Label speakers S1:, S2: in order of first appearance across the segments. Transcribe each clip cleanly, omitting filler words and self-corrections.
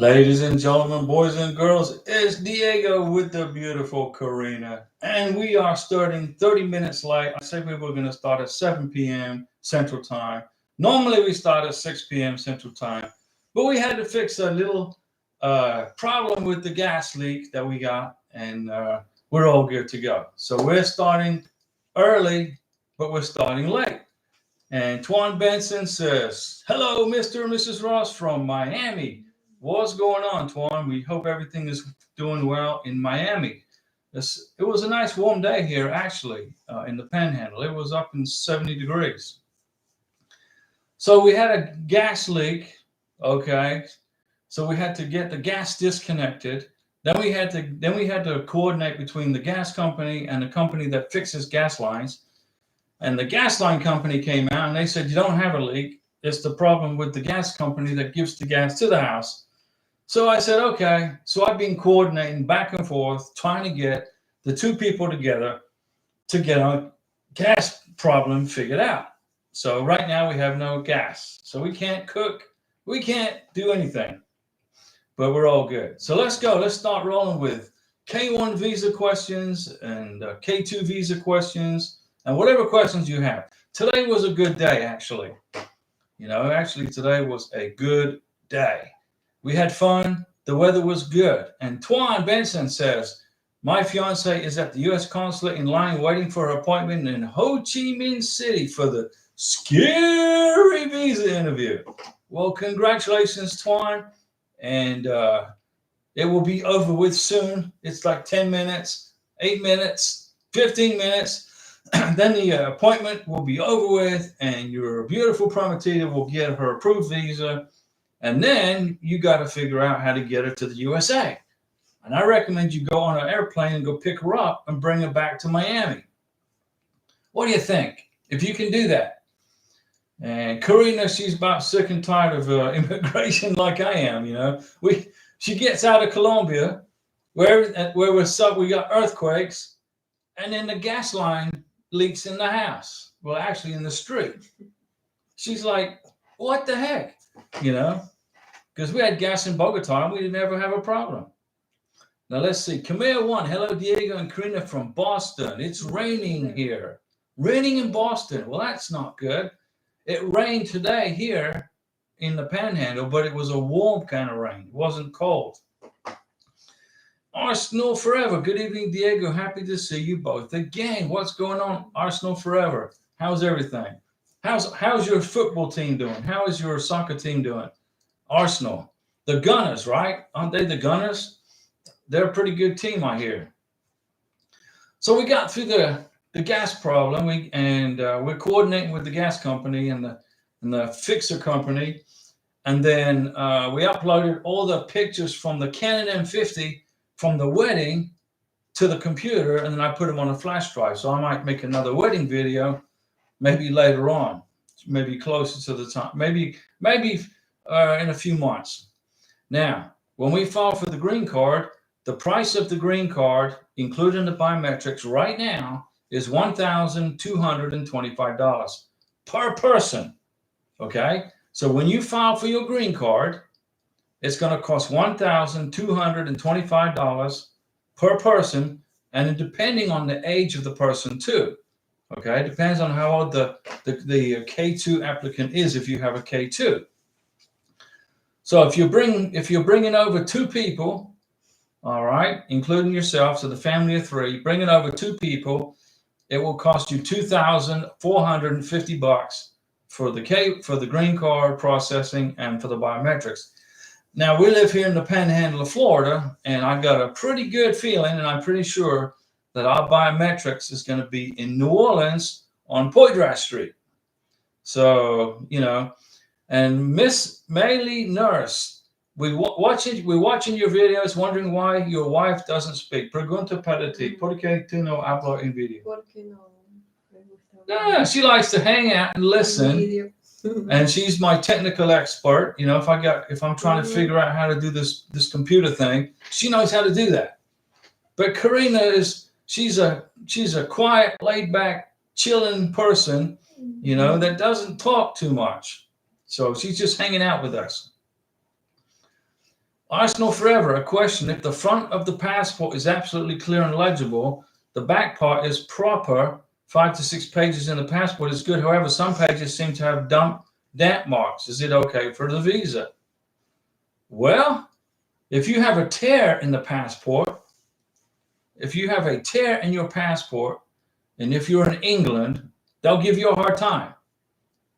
S1: Ladies and gentlemen, boys and girls, it's Diego with the beautiful Karina. And we are starting 30 minutes late. I said we were going to start at 7 p.m. Central Time. Normally we start at 6 p.m. Central Time. But we had to fix a little problem with the gas leak that we got. And we're all good to go. So we're starting early, but we're starting late. And Twan Benson says, hello, Mr. and Mrs. Ross from Miami. What's going on, Twan? We hope everything is doing well in Miami. It was a nice warm day here, actually, in the Panhandle. It was up in 70 degrees. So we had a gas leak, okay? So we had to get the gas disconnected. Then we had to coordinate between the gas company and the company that fixes gas lines. And the gas line company came out and they said, you don't have a leak. It's the problem with the gas company that gives the gas to the house. So I said, okay. So I've been coordinating back and forth, trying to get the two people together to get our gas problem figured out. So right now we have no gas. So we can't cook. We can't do anything. But we're all good. So let's go. Let's start rolling with K1 visa questions and K2 visa questions. And whatever questions you have. Today was a good day, actually. Actually, today was a good day. We had fun. The weather was good. And Twan Benson says, my fiance is at the U.S. consulate in line waiting for her appointment in Ho Chi Minh City for the scary visa interview. Well, congratulations, Twan. And it will be over with soon. It's like 10 minutes, 8 minutes, 15 minutes. Then the appointment will be over with and your beautiful prometida will get her approved visa. And then you got to figure out how to get her to the USA. And I recommend you go on an airplane and go pick her up and bring her back to Miami. What do you think? If you can do that. And Karina, she's about sick and tired of immigration like I am, She gets out of Colombia where we got earthquakes and then the gas line leaks in the house. Well, actually in the street. She's like, what the heck? Because we had gas in Bogota and we didn't ever have a problem. Now let's see. Camille 1. Hello, Diego and Karina from Boston. It's raining here. Raining in Boston. Well, that's not good. It rained today here in the Panhandle, but it was a warm kind of rain. It wasn't cold. Arsenal Forever. Good evening, Diego. Happy to see you both again. What's going on, Arsenal Forever? How's everything? How's your football team doing? How is your soccer team doing? Arsenal. The Gunners, right? Aren't they the Gunners? They're a pretty good team, I hear. So we got through the gas problem, we're coordinating with the gas company and the fixer company. And then we uploaded all the pictures from the Canon M50 from the wedding to the computer, and then I put them on a flash drive. So I might make another wedding video, maybe later on, maybe closer to the time, maybe in a few months. Now, when we file for the green card, the price of the green card, including the biometrics, right now is $1,225 per person. Okay, so when you file for your green card, it's going to cost $1,225 per person, and depending on the age of the person too. Okay, it depends on how old the K2 applicant is. If you have a K2, so if you're bringing over two people, all right, including yourself, so the family of three, bringing over two people, it will cost you $2,450 for the green card processing and for the biometrics. Now, we live here in the Panhandle of Florida, and I've got a pretty good feeling, and I'm pretty sure that our biometrics is going to be in New Orleans on Poydras Street. So, and Miss Maylee Nurse, we're watching your videos, wondering why your wife doesn't speak. Pregunta para ti, ¿por qué tú no hablas en video? Yeah, she likes to hang out and listen. And she's my technical expert. If I'm trying to figure out how to do this computer thing, she knows how to do that. But Karina she's a quiet, laid back, chilling person, that doesn't talk too much. So she's just hanging out with us. Arsenal Forever, a question. If the front of the passport is absolutely clear and legible, the back part is proper. 5 to 6 pages in the passport is good. However, some pages seem to have damp marks. Is it okay for the visa? Well, if you have a tear in the passport, if you have a tear in your passport, and if you're in England, they'll give you a hard time.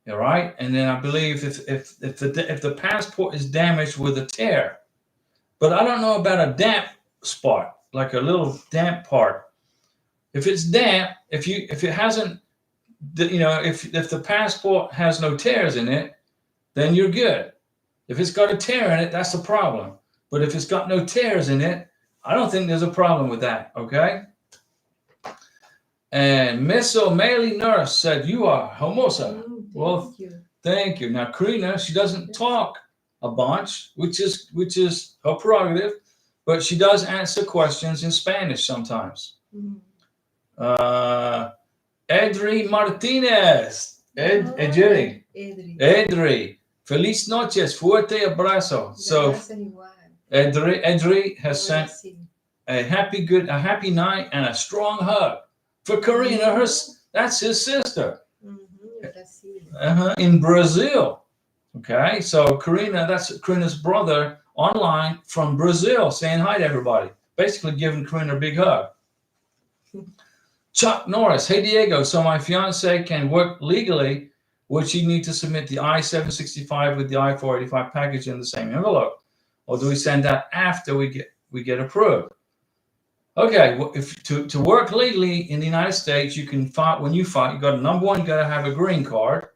S1: All right. And then I believe if the passport is damaged with a tear, but I don't know about a damp spot, like a little damp part. If it's damp, if it hasn't, if the passport has no tears in it, then you're good. If it's got a tear in it, that's a problem. But if it's got no tears in it, I don't think there's a problem with that. Okay. And Miss O'Malley Nurse said, "You are Homosa." Well, thank you. Now, Karina, she doesn't talk a bunch, which is her prerogative, but she does answer questions in Spanish sometimes. Edri Martinez. Edri. Feliz noches. Fuerte abrazo. So, Edri has sent a happy night and a strong hug for Karina. That's his sister. In Brazil. Okay, so Karina, that's Karina's brother online from Brazil, saying hi to everybody, basically giving Karina a big hug. Chuck Norris, hey Diego, so my fiance can work legally. Would she need to submit the I-765 with the I-485 package in the same envelope, or do we send that after we get approved? Okay, well, if to work legally in the United States, you can file when you file. You got number one, you got to have a green card.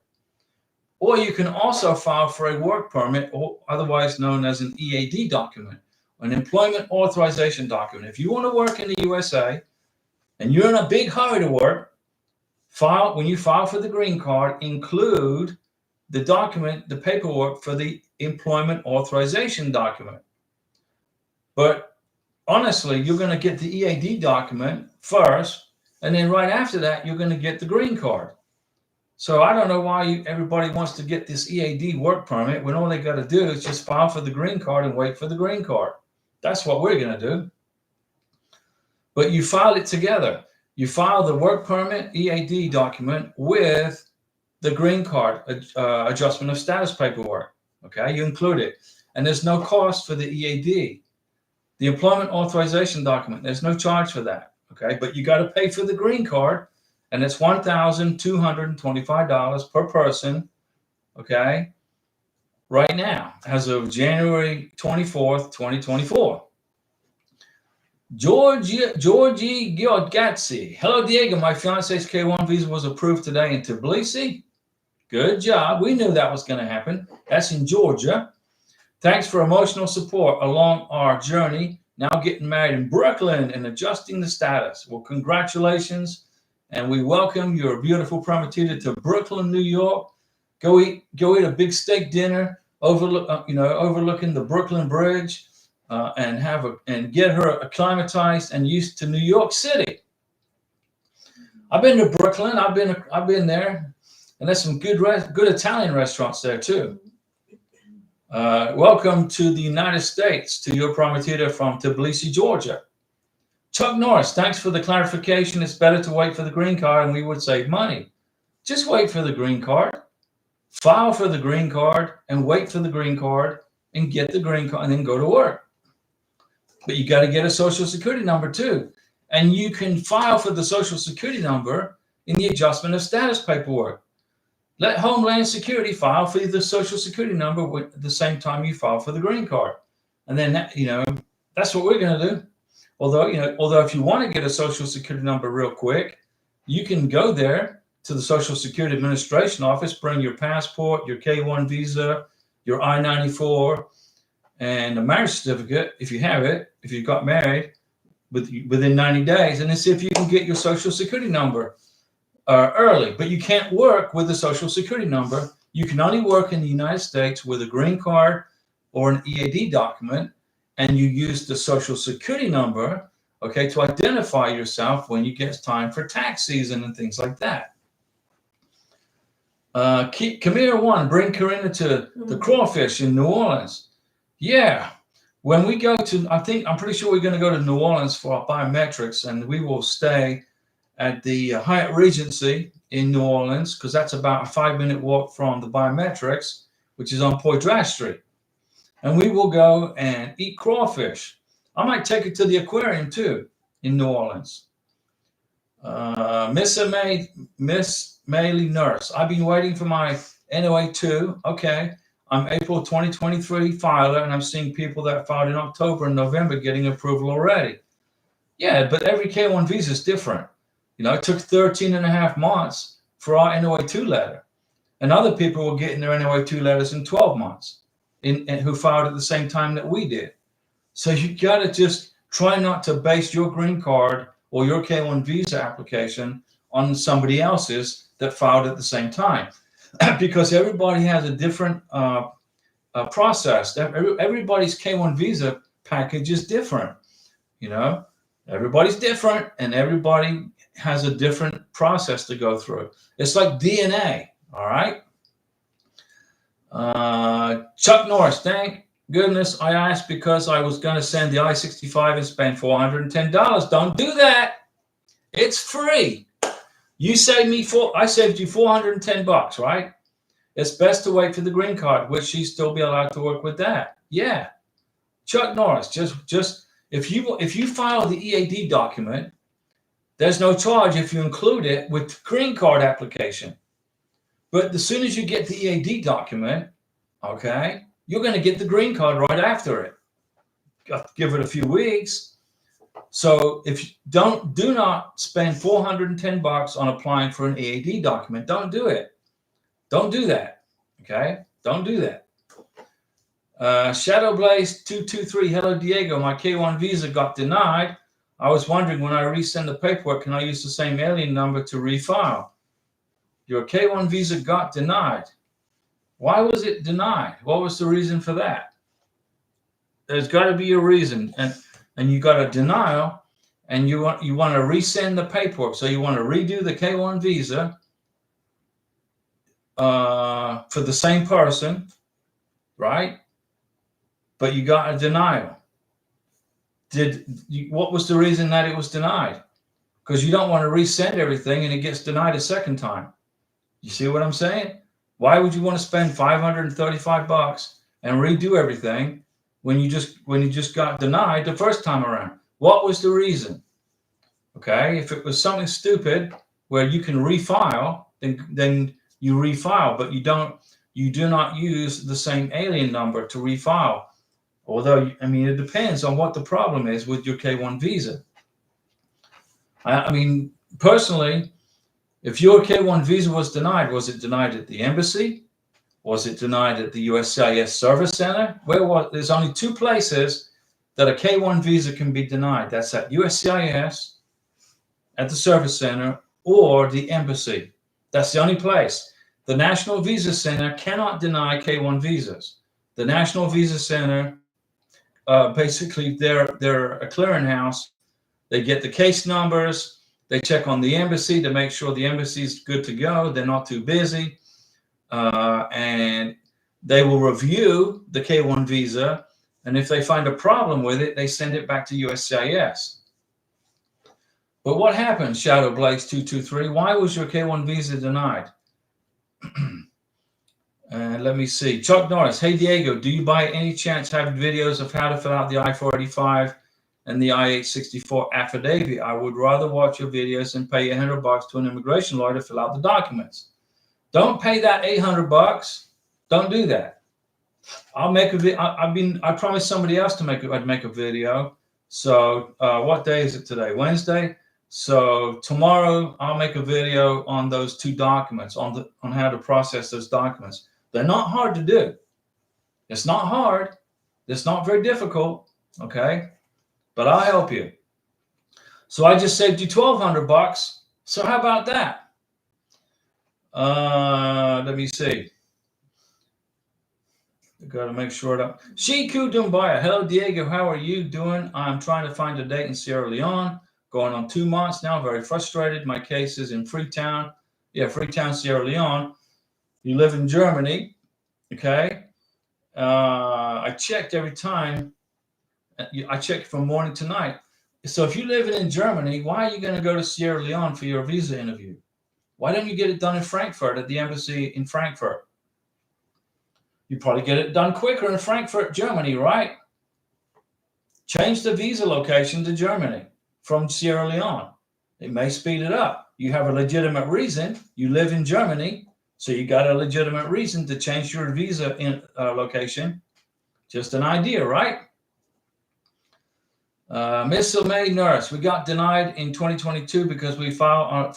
S1: Or you can also file for a work permit, or otherwise known as an EAD document, an employment authorization document. If you want to work in the USA and you're in a big hurry to work, when you file for the green card, include the document, the paperwork for the employment authorization document. But honestly, you're going to get the EAD document first, and then right after that, you're going to get the green card. So I don't know why everybody wants to get this EAD work permit when all they got to do is just file for the green card and wait for the green card. That's what we're going to do. But you file it together. You file the work permit EAD document with the green card adjustment of status paperwork. Okay, you include it. And there's no cost for the EAD. The employment authorization document, there's no charge for that. Okay, but you got to pay for the green card. And it's $1,225 per person, okay, right now, as of January 24th, 2024. Georgie Giorgatzi. Hello, Diego. My fiance's K1 visa was approved today in Tbilisi. Good job. We knew that was going to happen. That's in Georgia. Thanks for emotional support along our journey. Now getting married in Brooklyn and adjusting the status. Well, congratulations. And we welcome your beautiful prometida to Brooklyn, New York. Go eat a big steak dinner overlooking the Brooklyn Bridge, and get her acclimatized and used to New York City. I've been to Brooklyn. I've been there, and there's some good Italian restaurants there too. Welcome to the United States, to your prometida from Tbilisi, Georgia. Chuck Norris, thanks for the clarification. It's better to wait for the green card and we would save money. Just wait for the green card, file for the green card, and wait for the green card and get the green card and then go to work. But you got to get a social security number too. And you can file for the social security number in the adjustment of status paperwork. Let Homeland Security file for the social security number at the same time you file for the green card. And then that's what we're going to do. Although if you want to get a social security number real quick, you can go there to the Social Security Administration office, bring your passport, your K1 visa, your I-94, and a marriage certificate, if you have it, if you got married within 90 days, and then see if you can get your social security number early. But you can't work with a social security number. You can only work in the United States with a green card or an EAD document, and you use the social security number, okay, to identify yourself when you get time for tax season and things like that. Kamir 1, bring Karina to the Crawfish in New Orleans. Yeah, When we go to, I'm pretty sure we're going to go to New Orleans for our biometrics, and we will stay at the Hyatt Regency in New Orleans, because that's about a 5-minute walk from the biometrics, which is on Poydras Street. And we will go and eat crawfish. I might take it to the aquarium too in New Orleans. Miss Maylee Nurse, I've been waiting for my NOA 2. Okay. I'm April 2023 filer, and I'm seeing people that filed in October and November getting approval already. Yeah, but every K1 visa is different. You know, it took 13 and a half months for our NOA 2 letter. And other people were getting their NOA 2 letters in 12 months who filed at the same time that we did. So you got to just try not to base your green card or your K1 visa application on somebody else's that filed at the same time. Because everybody has a different process. Everybody's K1 visa package is different. You know, everybody's different, and everybody has a different process to go through. It's like DNA. All right. Chuck Norris, thank goodness I asked, because I was going to send the I-65 and spend $410. Don't do that. It's free. You saved me I saved you $410, right? It's best to wait for the green card. Would she still be allowed to work with that? Yeah. Chuck Norris, just if you file the EAD document, there's no charge if you include it with the green card application. But as soon as you get the EAD document, okay, you're going to get the green card right after it. Give it a few weeks. So if you do not spend $410 on applying for an EAD document. Don't do it. Don't do that. Okay? Don't do that. Shadowblaze223, hello Diego. My K1 visa got denied. I was wondering, when I resend the paperwork, can I use the same alien number to refile? Your K1 visa got denied. Why was it denied? What was the reason for that? There's got to be a reason. And you got a denial, and you want to resend the paperwork. So you want to redo the K1 visa for the same person, right? But you got a denial. What was the reason that it was denied? Because you don't want to resend everything and it gets denied a second time. You see what I'm saying? Why would you want to spend $535 and redo everything when you just got denied the first time around? What was the reason? Okay, if it was something stupid where you can refile, then you refile, but you do not use the same alien number to refile. Although, I mean, it depends on what the problem is with your K1 visa. I mean, personally, if your K1 visa was it denied at the embassy? Was it denied at the USCIS Service Center? There's only two places that a K1 visa can be denied. That's at USCIS, at the Service Center, or the embassy. That's the only place. The National Visa Center cannot deny K1 visas. The National Visa Center, basically, they're a clearinghouse. They get the case numbers. They check on the embassy to make sure the embassy is good to go. They're not too busy. And they will review the K1 visa. And if they find a problem with it, they send it back to USCIS. But what happened, Shadowblaze223? Why was your K1 visa denied? Let me see. Chuck Norris. Hey, Diego, do you by any chance have videos of how to fill out the I-485 and the I-864 affidavit? I would rather watch your videos and pay $100 to an immigration lawyer to fill out the documents. Don't pay that $800. Don't do that. I'll make a video. I promised somebody else I'd make a video. So what day is it today? Wednesday. So tomorrow I'll make a video on those two documents, on how to process those documents. They're not hard to do. It's not hard. It's not very difficult. Okay, but I'll help you. So I just saved you $1,200. So how about that? Let me see. I got to make sure that Shiku Dumbaya. Hello, Diego. How are you doing? I'm trying to find a date in Sierra Leone. Going on 2 months now. Very frustrated. My case is in Freetown. Yeah, Freetown, Sierra Leone. You live in Germany. Okay. I checked every time I check from morning to night. So if you're living in Germany, why are you going to go to Sierra Leone for your visa interview? Why don't you get it done in Frankfurt at the embassy in Frankfurt? You probably get it done quicker in Frankfurt, Germany, right? Change the visa location to Germany from Sierra Leone. It may speed it up. You have a legitimate reason. You live in Germany, so you got a legitimate reason to change your visa location. Just an idea, right? Miss May Nurse, we got denied in 2022 because we filed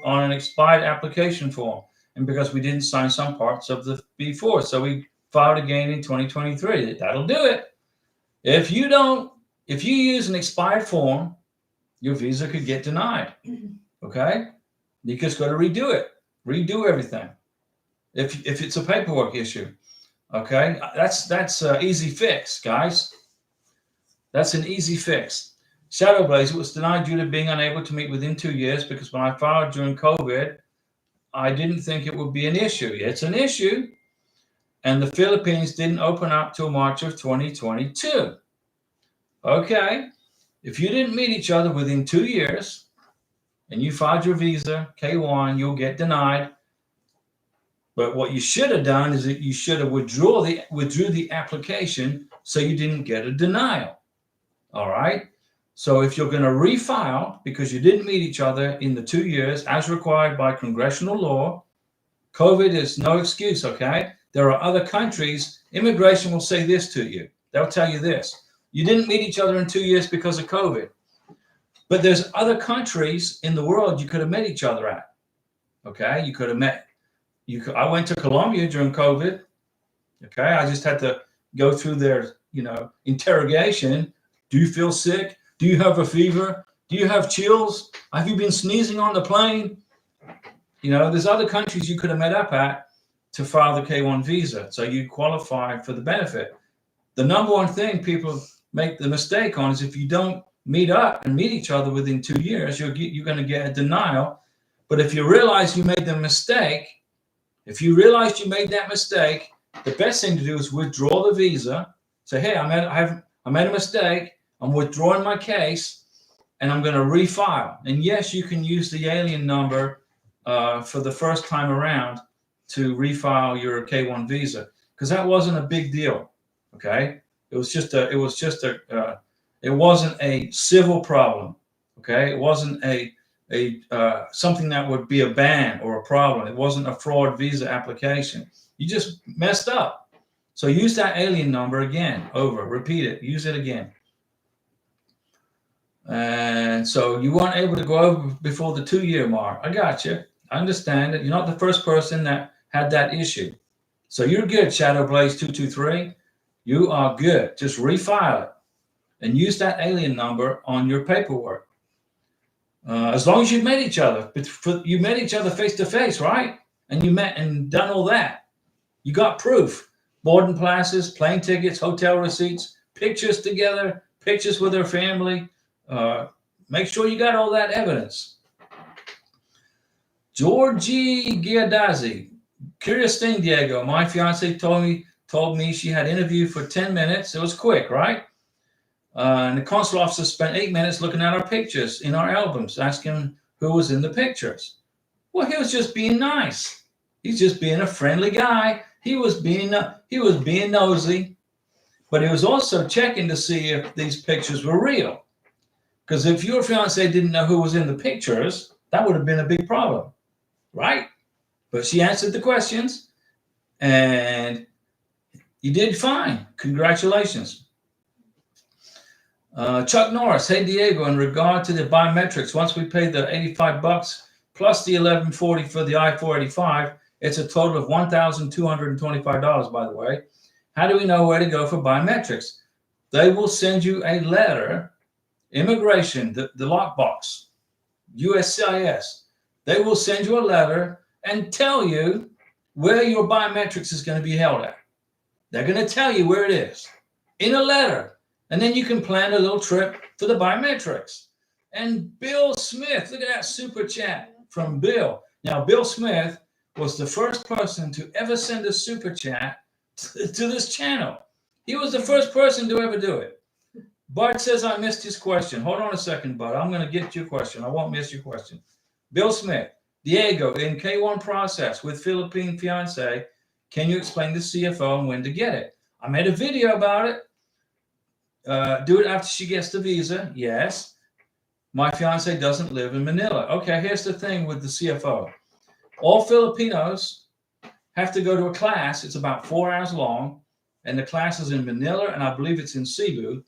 S1: on an expired application form and because we didn't sign some parts of the B4. So we filed again in 2023. That'll do it. If you use an expired form, your visa could get denied. Okay? You just got to redo it. Redo everything. If it's a paperwork issue. Okay? That's an easy fix, guys. That's an easy fix. Shadowblaze was denied due to being unable to meet within 2 years because when I filed during COVID, I didn't think it would be an issue. It's an issue. And the Philippines didn't open up till March of 2022. Okay. If you didn't meet each other within 2 years and you filed your visa, K1, you'll get denied. But what you should have done is that you should have withdrew the application so you didn't get a denial. All right. So if you're going to refile because you didn't meet each other in the 2 years as required by congressional law, COVID is no excuse. Okay. There are other countries. Immigration will say this to you. They'll tell you this. You didn't meet each other in 2 years because of COVID. But there's other countries in the world you could have met each other at. Okay. You could have met. I went to Colombia during COVID. Okay. I just had to go through their, interrogation. Do you feel sick? Do you have a fever? Do you have chills? Have you been sneezing on the plane? There's other countries you could have met up at to file the K1 visa. So you qualify for the benefit. The number one thing people make the mistake on is if you don't meet up and meet each other within 2 years, you're going to get a denial. But if you realize you made the mistake, the best thing to do is withdraw the visa. Say, hey, I made a mistake. I'm withdrawing my case, and I'm going to refile. And yes, you can use the alien number for the first time around to refile your K1 visa because that wasn't a big deal. Okay, it wasn't a civil problem. Okay, it wasn't a something that would be a ban or a problem. It wasn't a fraud visa application. You just messed up. So use that alien number again. Repeat it. Use it again. And so you weren't able to go over before the 2 year mark. I got you. I understand that you're not the first person that had that issue. So you're good, Shadowblaze223. You are good. Just refile it and use that alien number on your paperwork. As long as you've met each other. You met each other face to face, right? And you met and done all that. You got proof. Boarding passes, plane tickets, hotel receipts, pictures together, pictures with their family. Make sure you got all that evidence. Georgie Giadazi. Curious thing, Diego. My fiance told me she had interviewed for 10 minutes. It was quick, right? And the consul officer spent 8 minutes looking at our pictures in our albums, asking who was in the pictures. Well, he was just being nice. He's just being a friendly guy. He was being nosy, but he was also checking to see if these pictures were real. Because if your fiance didn't know who was in the pictures, that would have been a big problem, right? But she answered the questions, and you did fine. Congratulations. Chuck Norris, hey Diego, in regard to the biometrics, once we pay the $85 plus the $11.40 for the I-485, it's a total of $1,225, by the way. How do we know where to go for biometrics? They will send you a letter, immigration, the lockbox, USCIS. They will send you a letter and tell you where your biometrics is going to be held at. They're going to tell you where it is in a letter. And then you can plan a little trip for the biometrics. And Bill Smith, look at that super chat from Bill. Now, Bill Smith was the first person to ever send a super chat to this channel. He was the first person to ever do it. Bud says I missed his question. Hold on a second, Bud. I'm going to get your question. I won't miss your question. Bill Smith, Diego, in K1 process with Philippine fiance, can you explain the CFO and when to get it? I made a video about it. Do it after she gets the visa. Yes. My fiance doesn't live in Manila. Okay, here's the thing with the CFO. All Filipinos have to go to a class. It's about 4 hours long, and the class is in Manila, and I believe it's in Cebu.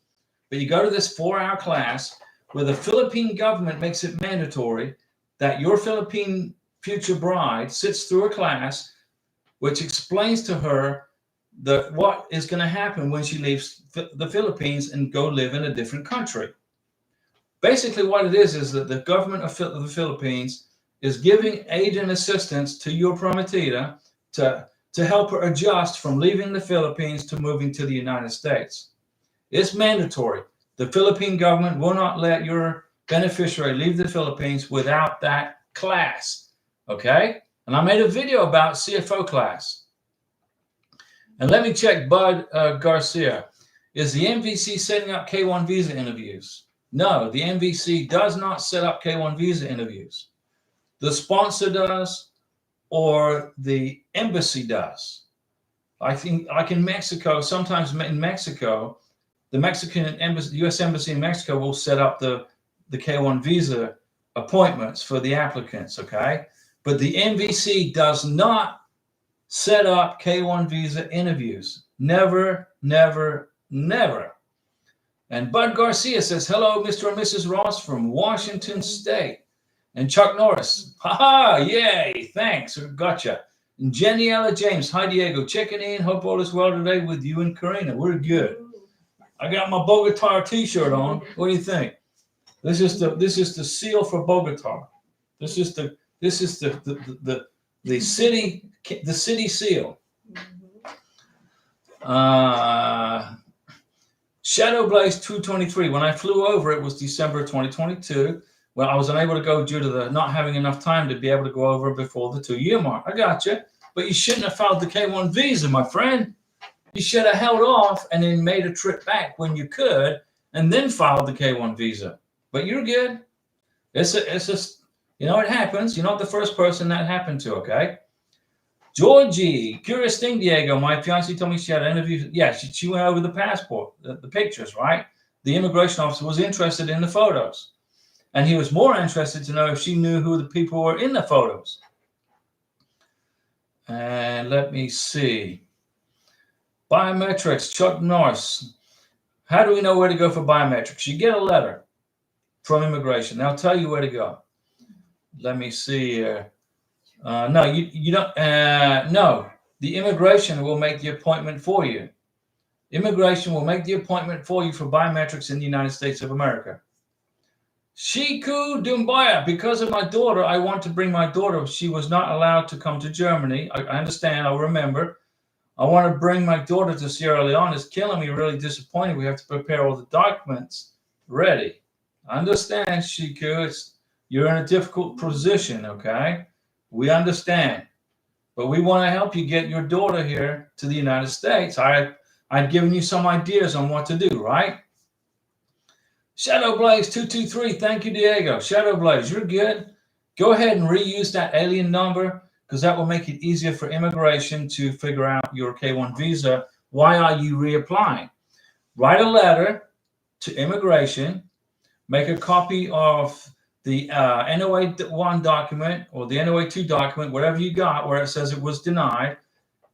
S1: But you go to this 4-hour class where the Philippine government makes it mandatory that your Philippine future bride sits through a class which explains to her what is going to happen when she leaves the Philippines and go live in a different country. Basically, what it is that the government of the Philippines is giving aid and assistance to your prometida to help her adjust from leaving the Philippines to moving to the United States. It's mandatory. The Philippine government will not let your beneficiary leave the Philippines without that class. Okay? And I made a video about CFO class. And let me check Bud Garcia. Is the MVC setting up K1 visa interviews? No, the MVC does not set up K1 visa interviews. The sponsor does, or the embassy does. I think, like in Mexico, sometimes in Mexico, the Mexican embassy, the U.S. Embassy in Mexico will set up the K1 visa appointments for the applicants, okay? But the MVC does not set up K1 visa interviews. Never, never, never. And Bud Garcia says, hello, Mr. and Mrs. Ross from Washington State. And Chuck Norris, haha, yay, thanks, gotcha. And Jenniella James, hi, Diego, checking in. Hope all is well today with you and Karina. We're good. I got my Bogota t-shirt on. What do you think? This is the seal for Bogota. This is the city seal. Shadow Blaze 223. When I flew over, it was December 2022. Well, I was unable to go due to the not having enough time to be able to go over before the 2-year mark. I got you. But you shouldn't have filed the K1 visa, my friend. You should have held off and then made a trip back when you could and then filed the K1 visa. But you're good. It's it happens. You're not the first person that happened to, okay? Georgie, curious thing, Diego. My fiancée told me she had an interview. Yeah, she went over the passport, the pictures, right? The immigration officer was interested in the photos. And he was more interested to know if she knew who the people were in the photos. And let me see. Biometrics, Chuck Norris. How do we know where to go for biometrics? You get a letter from immigration. They'll tell you where to go. Let me see. No, you don't. No, the immigration will make the appointment for you. Immigration will make the appointment for you for biometrics in the United States of America. Shiku Dumbaya, because of my daughter, I want to bring my daughter. She was not allowed to come to Germany. I understand. I'll remember. I want to bring my daughter to Sierra Leone. It's killing me. Really disappointed. We have to prepare all the documents ready. I understand, Shiku. You're in a difficult position, okay? We understand. But we want to help you get your daughter here to the United States. I've given you some ideas on what to do, right? Shadow Blaze 223, thank you, Diego. Shadow Blaze, you're good. Go ahead and reuse that alien number because that will make it easier for immigration to figure out your K1 visa. Why are you reapplying? Write a letter to immigration. Make a copy of the NOA-1 document or the NOA-2 document, whatever you got where it says it was denied.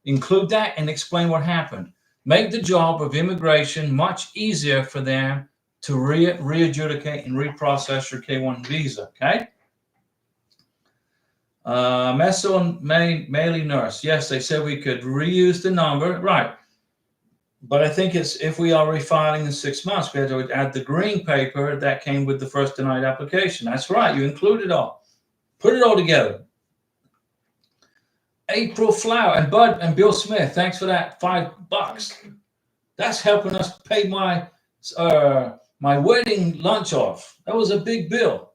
S1: Include that and explain what happened. Make the job of immigration much easier for them to re-adjudicate and reprocess your K1 visa, okay? Meso Meili Nurse. Yes, they said we could reuse the number. Right. But I think it's if we are refiling in 6 months, we have to add the green paper that came with the first denied application. That's right. You include it all. Put it all together. April Flower and Bud and Bill Smith. Thanks for that $5. That's helping us pay my my wedding lunch off. That was a big bill.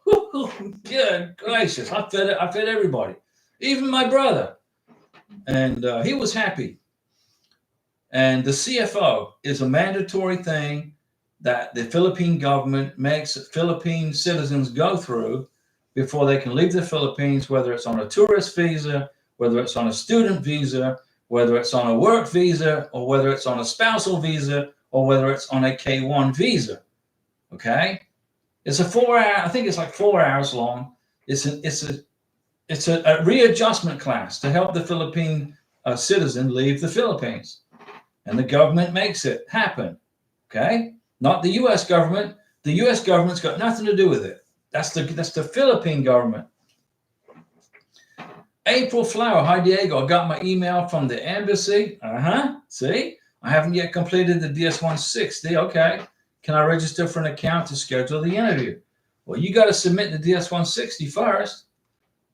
S1: Good gracious. I fed everybody, even my brother. And he was happy. And the CFO is a mandatory thing that the Philippine government makes Philippine citizens go through before they can leave the Philippines, whether it's on a tourist visa, whether it's on a student visa, whether it's on a work visa, or whether it's on a spousal visa, or whether it's on a K-1 visa. Okay? It's a 4 hour, I think it's like 4 hours long. It's a readjustment class to help the Philippine citizen leave the Philippines. And the government makes it happen. Okay? Not the US government. The US government's got nothing to do with it. That's the Philippine government. April Flower, hi Diego. I got my email from the embassy. See? I haven't yet completed the DS-160. Okay. Can I register for an account to schedule the interview? Well, you got to submit the DS-160 first.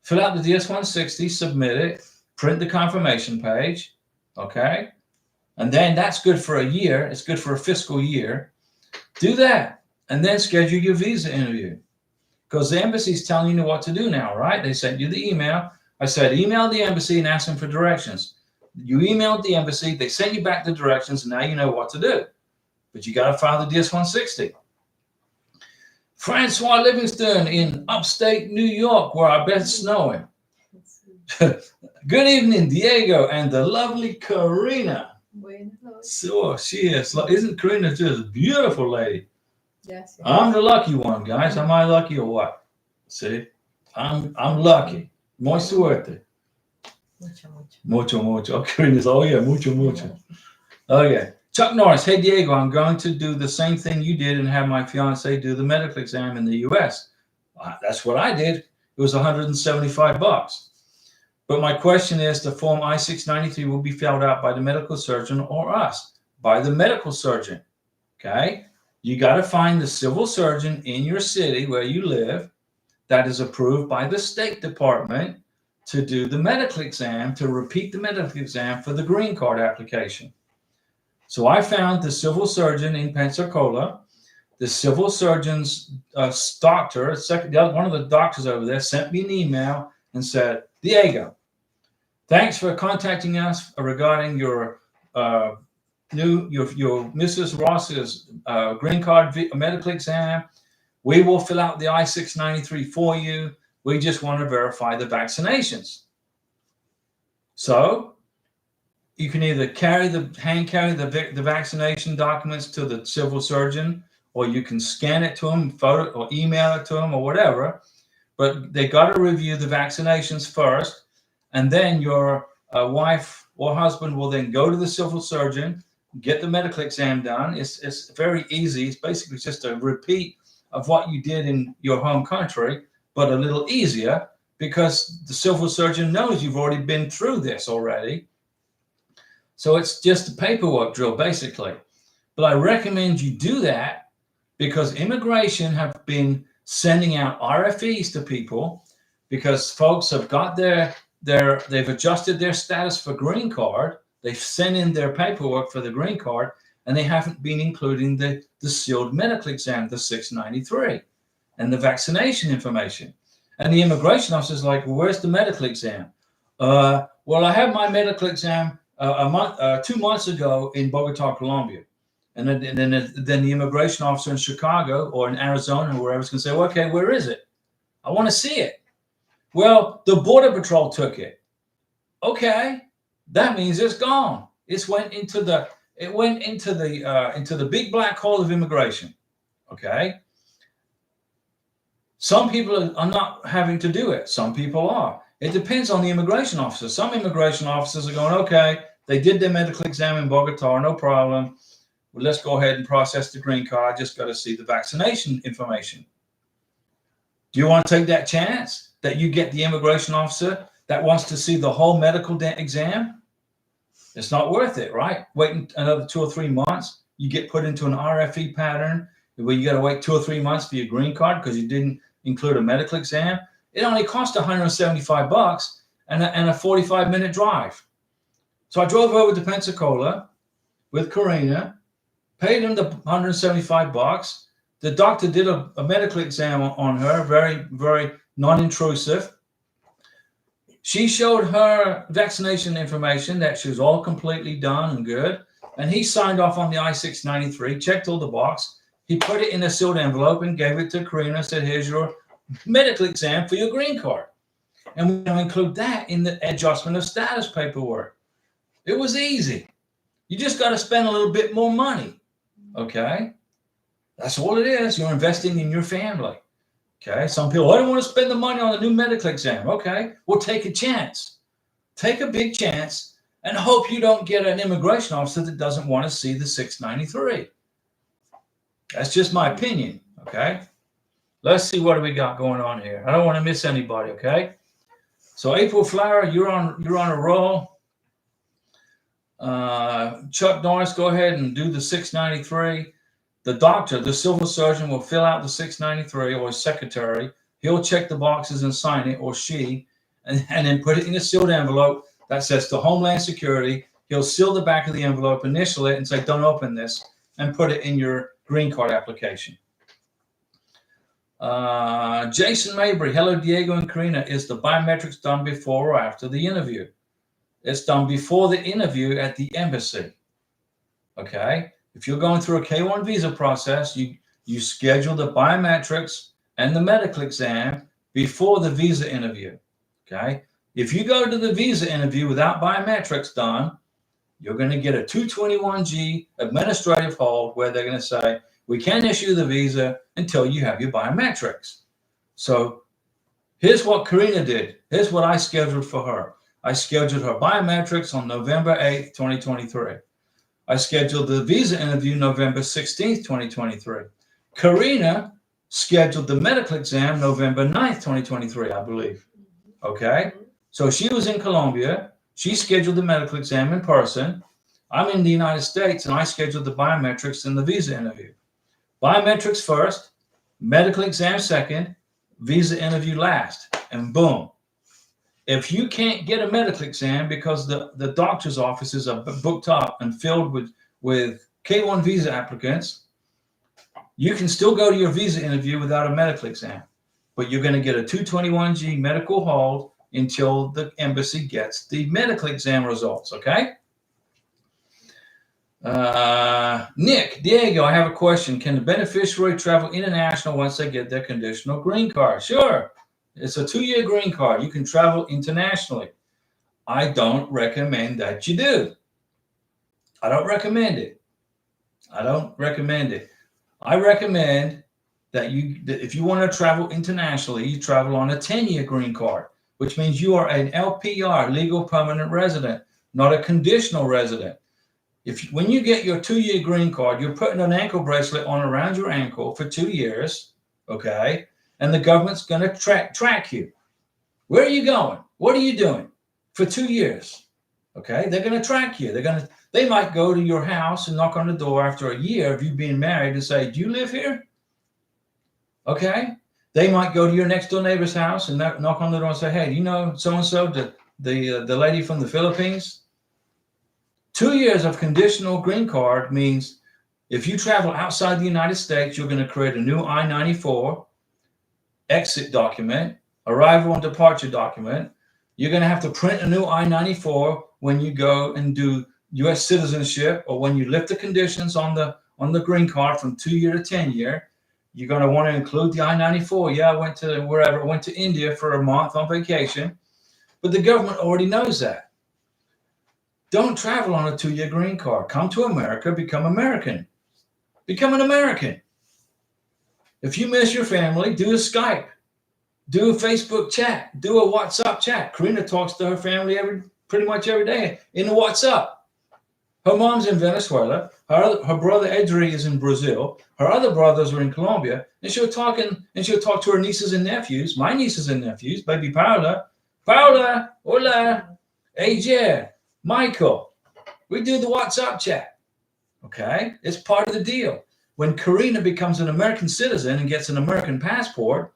S1: Fill out the DS-160, submit it, print the confirmation page. Okay. And then that's good for a year. It's good for a fiscal year. Do that. And then schedule your visa interview. Because the embassy's telling you what to do now, right? They sent you the email. I said, email the embassy and ask them for directions. You emailed the embassy. They sent you back the directions, and now you know what to do. But you got to file the DS-160. Francois Livingston in upstate New York, where I bet it's snowing. Good evening, Diego, and the lovely Karina. So she is. Isn't Karina just a beautiful lady?
S2: Yes.
S1: I'm the lucky one, guys. Am I lucky or what? See, I'm lucky. Muy suerte. Mucho. Okay, oh yeah, mucho. Okay. Chuck Norris, hey Diego, I'm going to do the same thing you did and have my fiance do the medical exam in the US. That's what I did. It was $175. But my question is, the form I-693 will be filled out by the medical surgeon or us? By the medical surgeon. Okay? You got to find the civil surgeon in your city where you live that is approved by the State Department to do the medical exam, to repeat the medical exam for the green card application. So I found the civil surgeon in Pensacola. The civil surgeon's doctor, one of the doctors over there, sent me an email and said, Diego, thanks for contacting us regarding your Mrs. Ross's green card medical exam. We will fill out the I-693 for you. We just want to verify the vaccinations. So you can either hand carry the vaccination documents to the civil surgeon, or you can scan it to them, photo or email it to them, or whatever. But they got to review the vaccinations first, and then your wife or husband will then go to the civil surgeon, get the medical exam done. It's very easy. It's basically just a repeat of what you did in your home country, but a little easier because the civil surgeon knows you've already been through this already. So it's just a paperwork drill, basically. But I recommend you do that because immigration have been sending out RFEs to people because folks have got they've adjusted their status for green card. They've sent in their paperwork for the green card, and they haven't been including the sealed medical exam, the 693, and the vaccination information. And the immigration officer's like, well, where's the medical exam? Well, I had my medical exam 2 months ago in Bogota, Colombia. And then the immigration officer in Chicago or in Arizona or wherever is going to say, well, okay, where is it? I want to see it. Well, the Border Patrol took it. Okay, that means it's gone. It went into the big black hole of immigration. Okay. Some people are not having to do it. Some people are. It depends on the immigration officer. Some immigration officers are going, okay, they did their medical exam in Bogota, no problem. Well, let's go ahead and process the green card. I just got to see the vaccination information. Do you want to take that chance that you get the immigration officer that wants to see the whole medical exam? It's not worth it, right? Waiting another 2 or 3 months, you get put into an RFE pattern where you got to wait 2 or 3 months for your green card because you didn't include a medical exam. It only cost $175 and a 45-minute drive. So I drove over to Pensacola with Karina, paid him the $175. The doctor did a medical exam on her, very, very non-intrusive. She showed her vaccination information that she was all completely done and good. And he signed off on the I-693, checked all the box. He put it in a sealed envelope and gave it to Karina and said, here's your medical exam for your green card. And we're going to include that in the adjustment of status paperwork. It was easy. You just got to spend a little bit more money. Okay? That's all it is. You're investing in your family. Okay? Some people, I don't want to spend the money on a new medical exam. Okay? Well, take a chance. Take a big chance and hope you don't get an immigration officer that doesn't want to see the 693. That's just my opinion. Okay? Let's see what we got going on here. I don't want to miss anybody. Okay? So April Flower, you're on a roll. Chuck Norris, go ahead and do the 693. The doctor, the civil surgeon, will fill out the 693, or his secretary. He'll check the boxes and sign it, or she, and then put it in a sealed envelope that says to Homeland Security. He'll seal the back of the envelope, initial it, and say, don't open this, and put it in your green card application. Jason Mabry, hello, Diego and Karina. Is the biometrics done before or after the interview? It's done before the interview at the embassy. Okay? If you're going through a K-1 visa process, you schedule the biometrics and the medical exam before the visa interview. Okay? If you go to the visa interview without biometrics done, you're going to get a 221G administrative hold where they're going to say, we can't issue the visa until you have your biometrics. So here's what Karina did. Here's what I scheduled for her. I scheduled her biometrics on November 8th, 2023. I scheduled the visa interview November 16th, 2023. Karina scheduled the medical exam November 9th, 2023, I believe. Okay? So she was in Colombia. She scheduled the medical exam in person. I'm in the United States, and I scheduled the biometrics and the visa interview. Biometrics first, medical exam second, visa interview last, and boom. If you can't get a medical exam because the doctor's offices are booked up and filled with K-1 visa applicants, you can still go to your visa interview without a medical exam. But you're going to get a 221G medical hold until the embassy gets the medical exam results, okay? Nick, Diego, I have a question. Can the beneficiary travel international once they get their conditional green card? Sure. It's a 2-year green card. You can travel internationally. I don't recommend that you do. I don't recommend it. I recommend that if you want to travel internationally, you travel on a 10-year green card, which means you are an LPR, legal permanent resident, not a conditional resident. When you get your 2-year green card, you're putting an ankle bracelet on around your ankle for 2 years, okay? And the government's going to track you. Where are you going? What are you doing for 2 years? Okay, they're going to track you. They might go to your house and knock on the door after a year of you being married and say, "Do you live here?" Okay, they might go to your next door neighbor's house and knock on the door and say, "Hey, do you know so and so, the lady from the Philippines?" 2 years of conditional green card means if you travel outside the United States, you're going to create a new I-94 exit document, arrival and departure document. You're going to have to print a new I-94 when you go and do U.S. citizenship, or when you lift the conditions on the green card from 2-year to 10-year. You're going to want to include the I-94. Yeah, I went to wherever. I went to India for a month on vacation. But the government already knows that. Don't travel on a 2-year green card. Come to America, become American. Become an American. If you miss your family, do a Skype, do a Facebook chat, do a WhatsApp chat. Karina talks to her family pretty much every day in the WhatsApp. Her mom's in Venezuela. Her brother Edri is in Brazil. Her other brothers are in Colombia. And she'll talk to her nieces and nephews, my nieces and nephews, baby Paula, hola, AJ, Michael. We do the WhatsApp chat. Okay? It's part of the deal. When Karina becomes an American citizen and gets an American passport,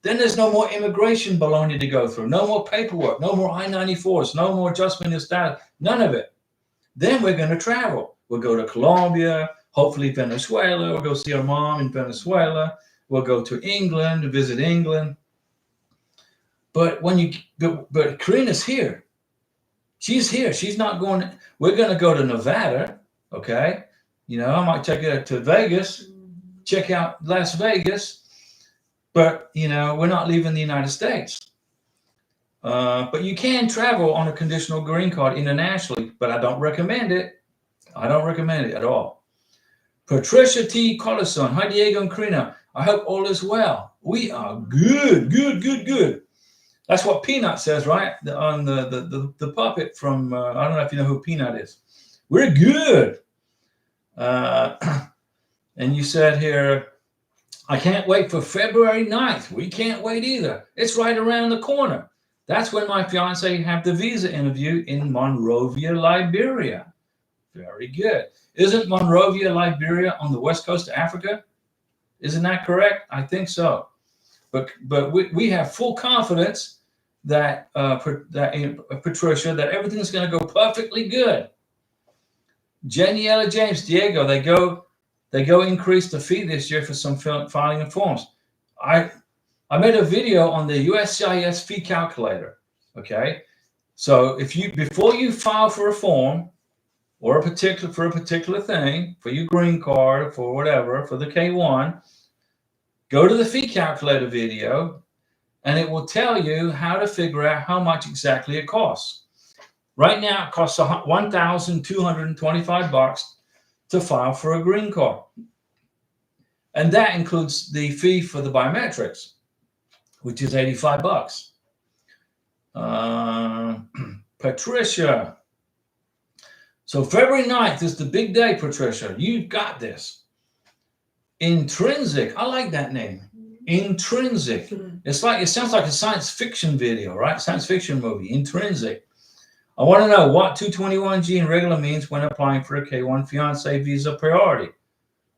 S1: then there's no more immigration baloney to go through, no more paperwork, no more I-94s, no more adjustment of status, none of it. Then we're going to travel. We'll go to Colombia, hopefully Venezuela. We'll go see our mom in Venezuela. We'll go to England, visit England. But Karina's here. She's here. She's not going. We're going to go to Nevada, okay? You know, I might take her to Vegas. check out Las Vegas, but we're not leaving the United States. But you can travel on a conditional green card internationally, but I don't recommend it. I don't recommend it at all. Patricia T. Collison. Hi, Diego and Karina. I hope all is well. We are good, good, good, good. That's what Peanut says, right? On the puppet from, I don't know if you know who Peanut is. We're good. And you said here, I can't wait for February 9th. We can't wait either. It's right around the corner. That's when my fiance have the visa interview in Monrovia, Liberia. Very good. Isn't Monrovia, Liberia on the west coast of Africa? Isn't that correct? I think so. But we have full confidence that Patricia, that everything's going to go perfectly good. Janiela James, Diego, they go increase the fee this year for some filing of forms. I made a video on the USCIS fee calculator. Okay, so before you file for a form or for a particular thing, for your green card, for whatever, for the K1, go to the fee calculator video, and it will tell you how to figure out how much exactly it costs. Right now, it costs $1,225 to file for a green card. And that includes the fee for the biometrics, which is $85. Patricia. So February 9th is the big day, Patricia. You've got this. Intrinsic. I like that name. Intrinsic. It sounds like a science fiction video, right? Science fiction movie. Intrinsic. I want to know what 221G in regular means when applying for a K1 fiancé visa priority.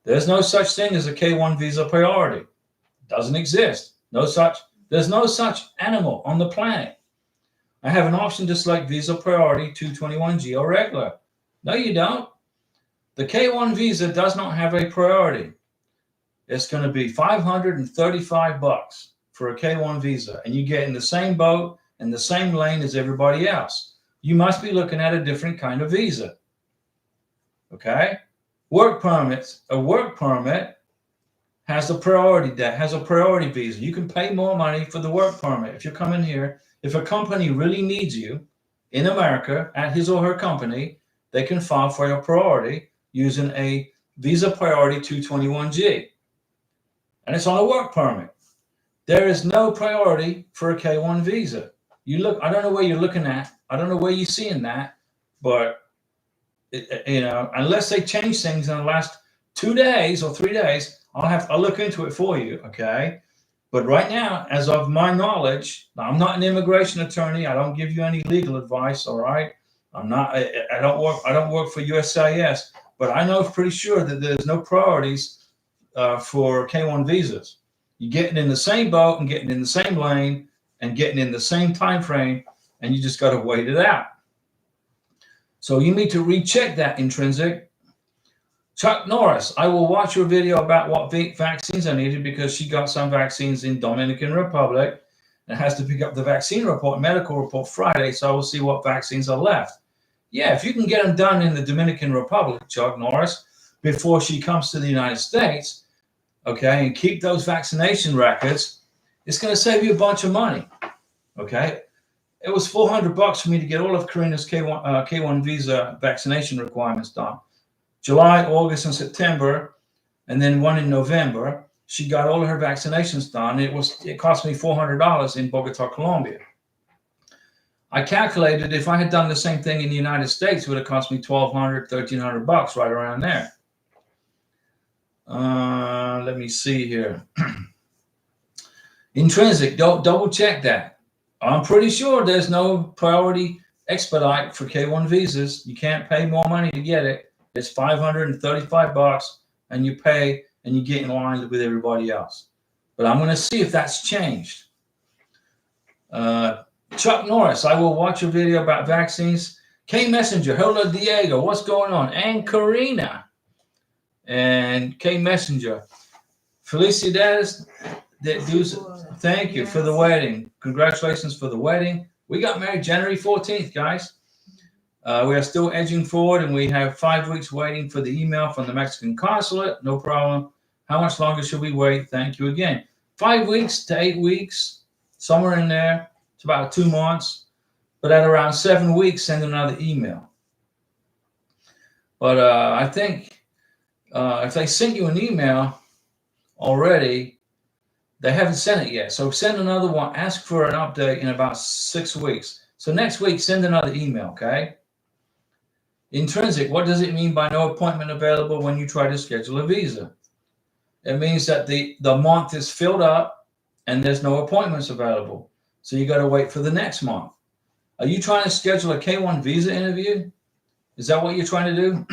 S1: There's no such thing as a K1 visa priority. It doesn't exist. There's no such animal on the planet. I have an option to select visa priority 221G or regular. No, you don't. The K1 visa does not have a priority. It's going to be $535 for a K1 visa, and you get in the same boat and the same lane as everybody else. You must be looking at a different kind of visa. Okay? Work permits. A work permit has a priority visa. You can pay more money for the work permit. If you're coming here, if a company really needs you in America at his or her company, they can file for your priority using a visa priority 221G. And it's on a work permit. There is no priority for a K1 visa. I don't know where you're looking at. I don't know where you're seeing that, but unless they change things in the last 2 days or 3 days, I'll look into it for you. Okay. But right now, as of my knowledge, I'm not an immigration attorney. I don't give you any legal advice. All right. I don't work for USCIS, but I know pretty sure that there's no priorities for K1 visas. You're getting in the same boat and getting in the same lane and getting in the same time frame, and you just got to wait it out. So you need to recheck that, Intrinsic. Chuck Norris, I will watch your video about what vaccines I needed because she got some vaccines in Dominican Republic and has to pick up the vaccine report, medical report Friday, so I will see what vaccines are left. Yeah, if you can get them done in the Dominican Republic, Chuck Norris, before she comes to the United States, okay, and keep those vaccination records, it's going to save you a bunch of money, okay? It was $400 for me to get all of Karina's K1 visa vaccination requirements done. July, August, and September, and then one in November. She got all of her vaccinations done. It cost me $400 in Bogota, Colombia. I calculated if I had done the same thing in the United States, it would have cost me $1,200, $1,300, right around there. Let me see here. Intrinsic, double check that. I'm pretty sure there's no priority expedite for K1 visas. You can't pay more money to get it. It's $535, and you pay and you get in line with everybody else. But I'm going to see if that's changed. Chuck Norris, I will watch your video about vaccines. K Messenger, hello Diego, what's going on? And Karina. And K Messenger. Felicidades. Thank you for the wedding. Congratulations for the wedding. We got married January 14th, guys. We are still edging forward, and we have 5 weeks waiting for the email from the Mexican consulate. No problem. How much longer should we wait? Thank you again. 5 weeks to 8 weeks, somewhere in there. It's about 2 months. But at around 7 weeks, send another email. But I think if they sent you an email already, they haven't sent it yet. So send another one. Ask for an update in about 6 weeks. So next week, send another email, okay? Intrinsic, what does it mean by no appointment available when you try to schedule a visa? It means that the month is filled up and there's no appointments available. So you got to wait for the next month. Are you trying to schedule a K1 visa interview? Is that what you're trying to do?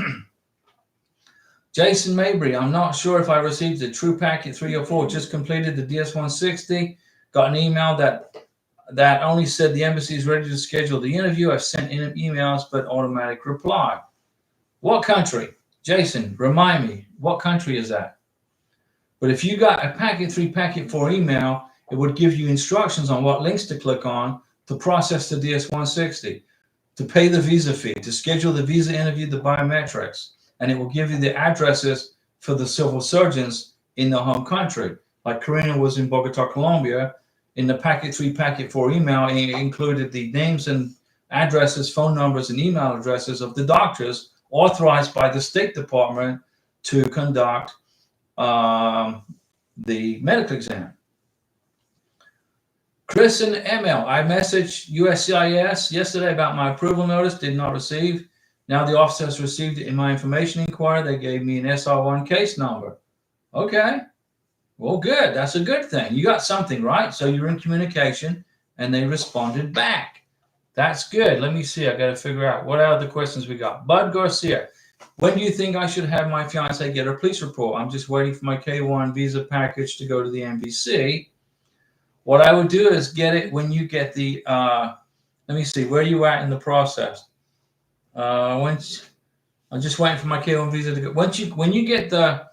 S1: Jason Mabry, I'm not sure if I received the True Packet 304. Just completed the DS-160. Got an email that only said the embassy is ready to schedule the interview. I've sent in emails, but automatic reply. What country? Jason, remind me, what country is that? But if you got a Packet 3, Packet 4 email, it would give you instructions on what links to click on to process the DS-160, to pay the visa fee, to schedule the visa interview, the biometrics, and it will give you the addresses for the civil surgeons in the home country. Like Karina was in Bogota, Colombia. In the Packet 3, Packet 4 email, it included the names and addresses, phone numbers, and email addresses of the doctors authorized by the State Department to conduct the medical exam. Chris and ML, I messaged USCIS yesterday about my approval notice, did not receive. Now the officer has received it in my information inquiry. They gave me an SR1 case number. Okay, well, good. That's a good thing. You got something, right? So you're in communication, and they responded back. That's good. Let me see. I got to figure out what other questions we got. Bud Garcia, when do you think I should have my fiance get a police report? I'm just waiting for my K1 visa package to go to the NBC. What I would do is get it when you get the, let me see, where are you at in the process? I'm just waiting for my K1 visa to go. When you get the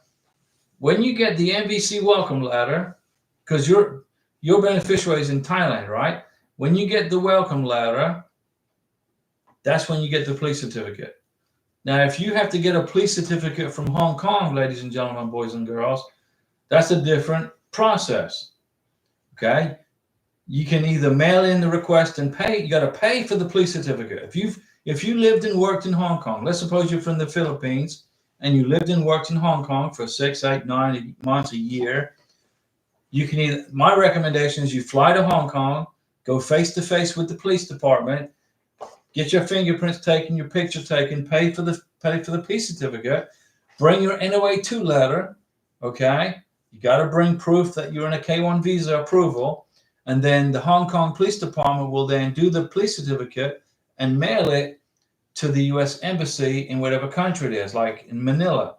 S1: NBC welcome letter, because your beneficiary is in Thailand, right? When you get the welcome letter, that's when you get the police certificate. Now, if you have to get a police certificate from Hong Kong, ladies and gentlemen, boys and girls, that's a different process. Okay, you can either mail in the request and pay. You got to pay for the police certificate. If you lived and worked in Hong Kong, let's suppose you're from the Philippines and you lived and worked in Hong Kong for 6, 8, 9 months, a year, you can either. My recommendation is you fly to Hong Kong, go face to face with the police department, get your fingerprints taken, your picture taken, pay for the police certificate, bring your NOA2 letter. Okay. You got to bring proof that you're in a K1 visa approval, and then the Hong Kong Police Department will then do the police certificate and mail it to the U.S. Embassy in whatever country it is, like in Manila.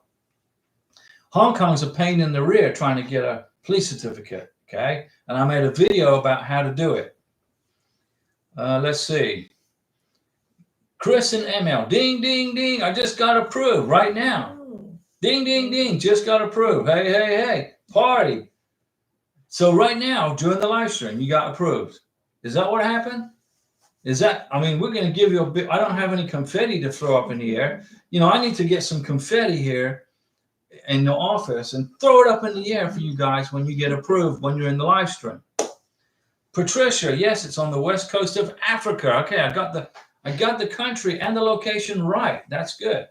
S1: Hong Kong's a pain in the rear trying to get a police certificate, okay? And I made a video about how to do it. Let's see. Chris and ML, ding, ding, ding, I just got approved right now. Ding, ding, ding, just got approved. Hey, hey, hey. Party. So right now, during the live stream, you got approved. Is that what happened? Is that, I mean, we're going to give you a bit, I don't have any confetti to throw up in the air. You know, I need to get some confetti here in the office and throw it up in the air for you guys when you get approved, when you're in the live stream. Patricia, yes, it's on the west coast of Africa. Okay, I got the country and the location right. That's good.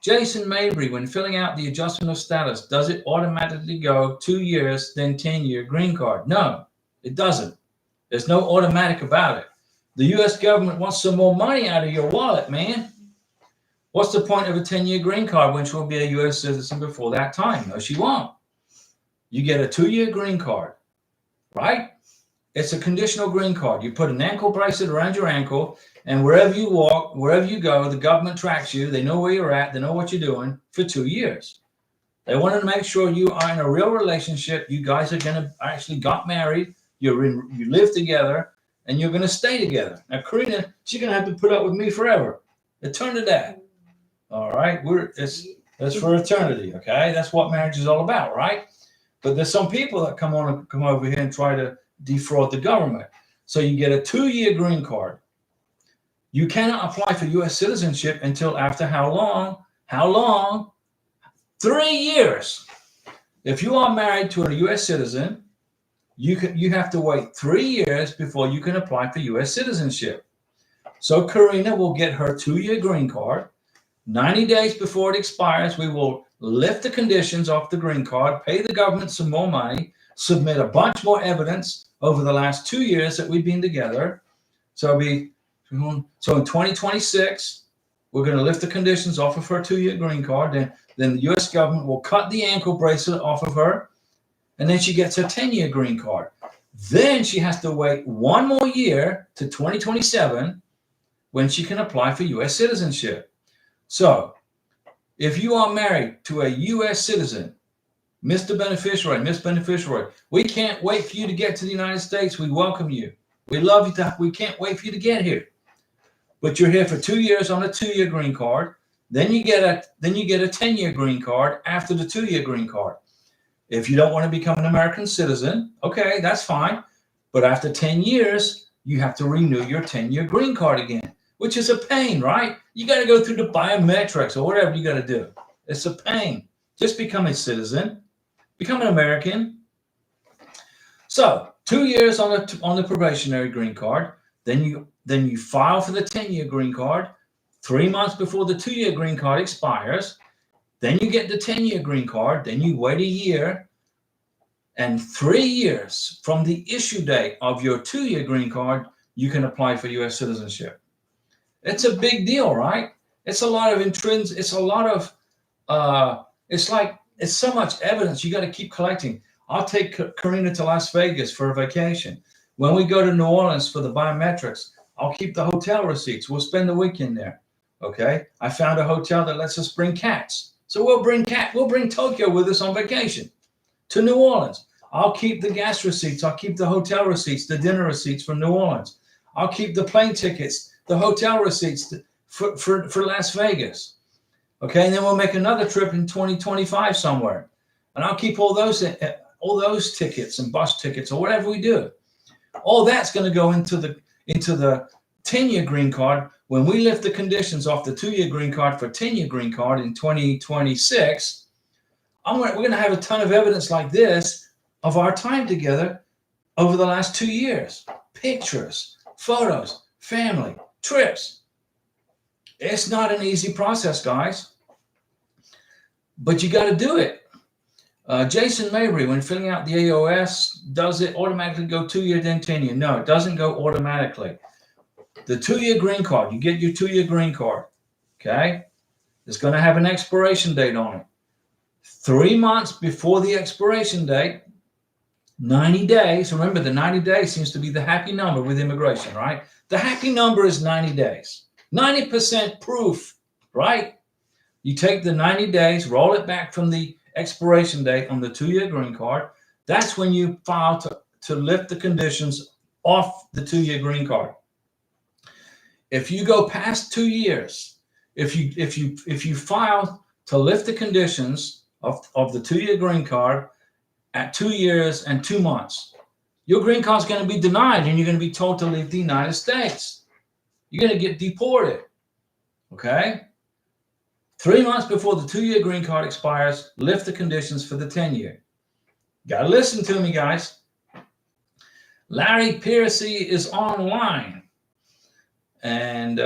S1: Jason Mabry, when filling out the adjustment of status, does it automatically go 2 years, then 10-year green card? No, it doesn't. There's no automatic about it. The U.S. government wants some more money out of your wallet, man. What's the point of a 10-year green card when she'll be a U.S. citizen before that time? No, she won't. You get a 2-year green card, right? It's a conditional green card. You put an ankle bracelet around your ankle, and wherever you walk, wherever you go, the government tracks you. They know where you're at. They know what you're doing for 2 years. They want to make sure you are in a real relationship. You guys are going to actually got married. You live together, and you're going to stay together. Now, Karina, she's going to have to put up with me forever. Eternity. All right? That's for eternity, okay? That's what marriage is all about, right? But there's some people that come over here and try to defraud the government. So you get a 2-year green card. You cannot apply for U.S. citizenship until after how long? How long? 3 years. If you are married to a U.S. citizen, you have to wait 3 years before you can apply for U.S. citizenship. So Karina will get her 2-year green card. 90 days before it expires, we will lift the conditions off the green card, pay the government some more money, submit a bunch more evidence over the last 2 years that we've been together. So in 2026, we're going to lift the conditions off of her 2-year green card. Then the U.S. government will cut the ankle bracelet off of her, and then she gets her 10-year green card. Then she has to wait 1 more year to 2027 when she can apply for U.S. citizenship. So if you are married to a U.S. citizen, Mr. Beneficiary, Miss Beneficiary, we can't wait for you to get to the United States. We welcome you. We love you. We can't wait for you to get here. But you're here for 2 years on a 2-year green card. Then you get a 10-year green card after the 2-year green card. If you don't want to become an American citizen, okay, that's fine. But after 10 years, you have to renew your 10-year green card again, which is a pain, right? You got to go through the biometrics or whatever you got to do. It's a pain. Just become a citizen, become an American. So 2 years on the probationary green card. Then you file for the 10-year green card 3 months before the 2-year green card expires. Then you get the 10-year green card. Then you wait a year, and 3 years from the issue date of your 2-year green card, you can apply for U.S. citizenship. It's a big deal, right? It's a lot of intrinsic. It's a lot of. It's so much evidence you got to keep collecting. I'll take Karina to Las Vegas for a vacation. When we go to New Orleans for the biometrics, I'll keep the hotel receipts. We'll spend the weekend there. Okay. I found a hotel that lets us bring cats. So we'll bring Tokyo with us on vacation to New Orleans. I'll keep the gas receipts. I'll keep the hotel receipts, the dinner receipts from New Orleans. I'll keep the plane tickets, the hotel receipts for Las Vegas. Okay. And then we'll make another trip in 2025 somewhere. And I'll keep all those tickets and bus tickets or whatever we do. All that's going to go into the 10-year green card. When we lift the conditions off the 2-year green card for 10-year green card in 2026, we're going to have a ton of evidence like this of our time together over the last 2 years. Pictures, photos, family, trips. It's not an easy process, guys, but you got to do it. Jason Mabry, when filling out the AOS, does it automatically go 2-year, then 10-year? No, it doesn't go automatically. The 2-year green card, you get your 2-year green card, okay? It's going to have an expiration date on it. 3 months before the expiration date, 90 days. Remember, the 90 days seems to be the happy number with immigration, right? The happy number is 90 days. 90% proof, right? You take the 90 days, roll it back from the expiration date on the 2-year green card. That's when you file to lift the conditions off the 2-year green card. If you go past 2 years, if you file to lift the conditions of the 2-year green card at 2 years and 2 months, your green card is going to be denied and you're going to be told to leave the United States. You're going to get deported. Okay? 3 months before the 2-year green card expires, lift the conditions for the 10-year. Got to listen to me, guys. Larry Piercy is online. And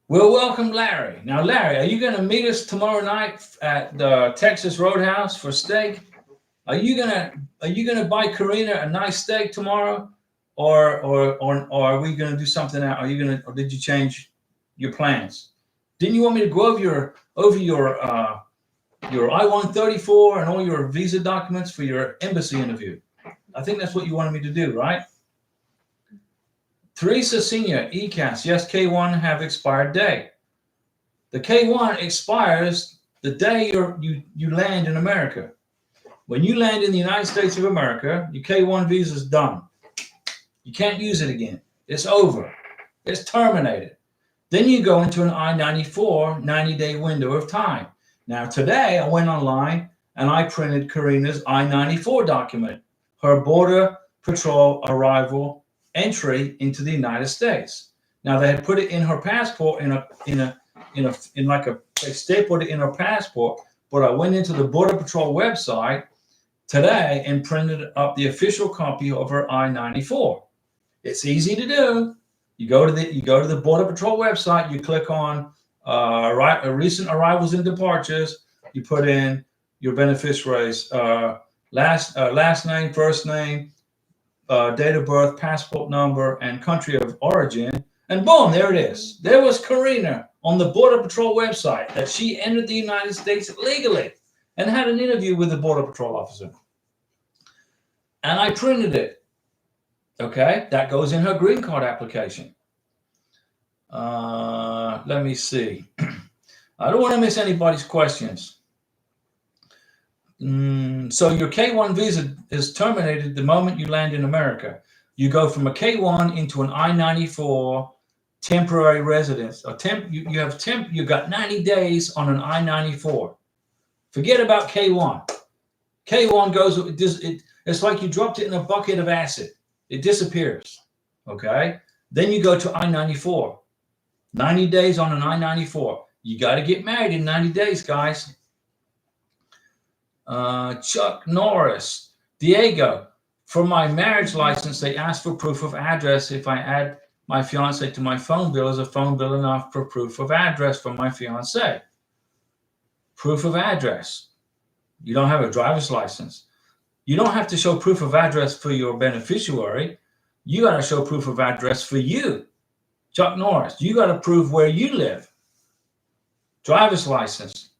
S1: we'll welcome Larry. Now, Larry, are you going to meet us tomorrow night at the Texas Roadhouse for steak? Are you gonna buy Karina a nice steak tomorrow, or are we gonna do something else? Or did you change your plans? Didn't you want me to go over your I-134 and all your visa documents for your embassy interview? I think that's what you wanted me to do, right? Teresa Senior, ECAS, yes, K1 have expired date. The K1 expires the day you land in America. When you land in the United States of America, your K1 visa is done. You can't use it again. It's over. It's terminated. Then you go into an I-94 90-day window of time. Now, today I went online and I printed Karina's I-94 document, her Border Patrol arrival entry into the United States. Now, they had put it in her passport they stapled it in her passport, but I went into the Border Patrol website today and printed up the official copy of her I-94. It's easy to do. You go to the Border Patrol website. You click on recent arrivals and departures. You put in your beneficiary's last name, first name, date of birth, passport number, and country of origin, and boom, there it is. There was Karina on the Border Patrol website that she entered the United States legally and had an interview with the Border Patrol officer. And I printed it. Okay, that goes in her green card application. Let me see. I don't want to miss anybody's questions. So your K-1 visa is terminated the moment you land in America. You go from a K-1 into an I-94 temporary residence. You got 90 days on an I-94. Forget about K-1. K-1 goes, it's like you dropped it in a bucket of acid. It disappears. Okay? Then you go to I-94. 90 days on an I-94. You got to get married in 90 days, guys. Chuck Norris. Diego, for my marriage license, they asked for proof of address. If I add my fiance to my phone bill, is a phone bill enough for proof of address for my fiance? Proof of address. You don't have a driver's license. You don't have to show proof of address for your beneficiary. You got to show proof of address for you. Chuck Norris, you got to prove where you live. Driver's license.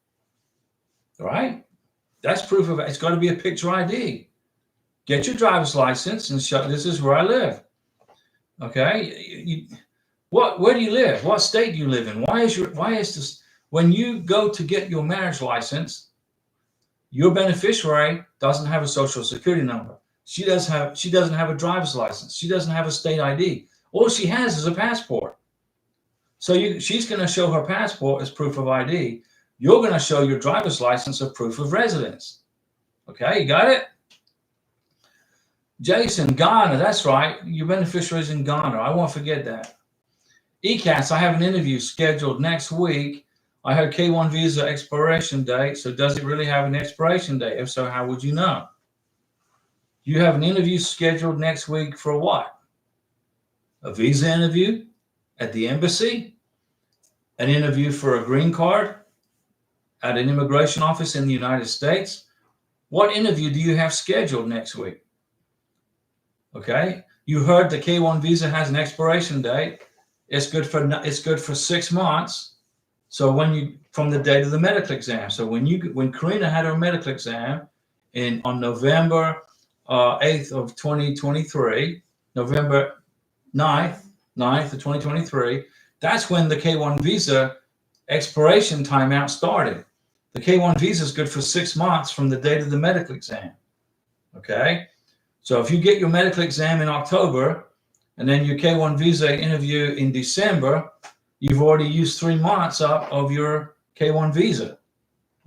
S1: All right? That's proof of, it's got to be a picture ID. Get your driver's license and show this is where I live. Okay? Where do you live? What state do you live in? Why is this, when you go to get your marriage license, your beneficiary doesn't have a social security number. She doesn't have a driver's license. She doesn't have a state ID. All she has is a passport. So she's going to show her passport as proof of ID. You're going to show your driver's license as proof of residence. Okay, you got it? Jason, Ghana, that's right. Your beneficiary is in Ghana. I won't forget that. ECAS, I have an interview scheduled next week. I heard K-1 visa expiration date. So does it really have an expiration date? If so, how would you know? You have an interview scheduled next week for what? A visa interview at the embassy? An interview for a green card at an immigration office in the United States? What interview do you have scheduled next week? Okay, you heard the K-1 visa has an expiration date. It's good for 6 months. So from the date of the medical exam. So when Karina had her medical exam on November 8th of 2023, November 9th of 2023, that's when the K-1 visa expiration timeout started. The K-1 visa is good for 6 months from the date of the medical exam. Okay, so if you get your medical exam in October and then your K-1 visa interview in December, you've already used 3 months up of your K-1 visa,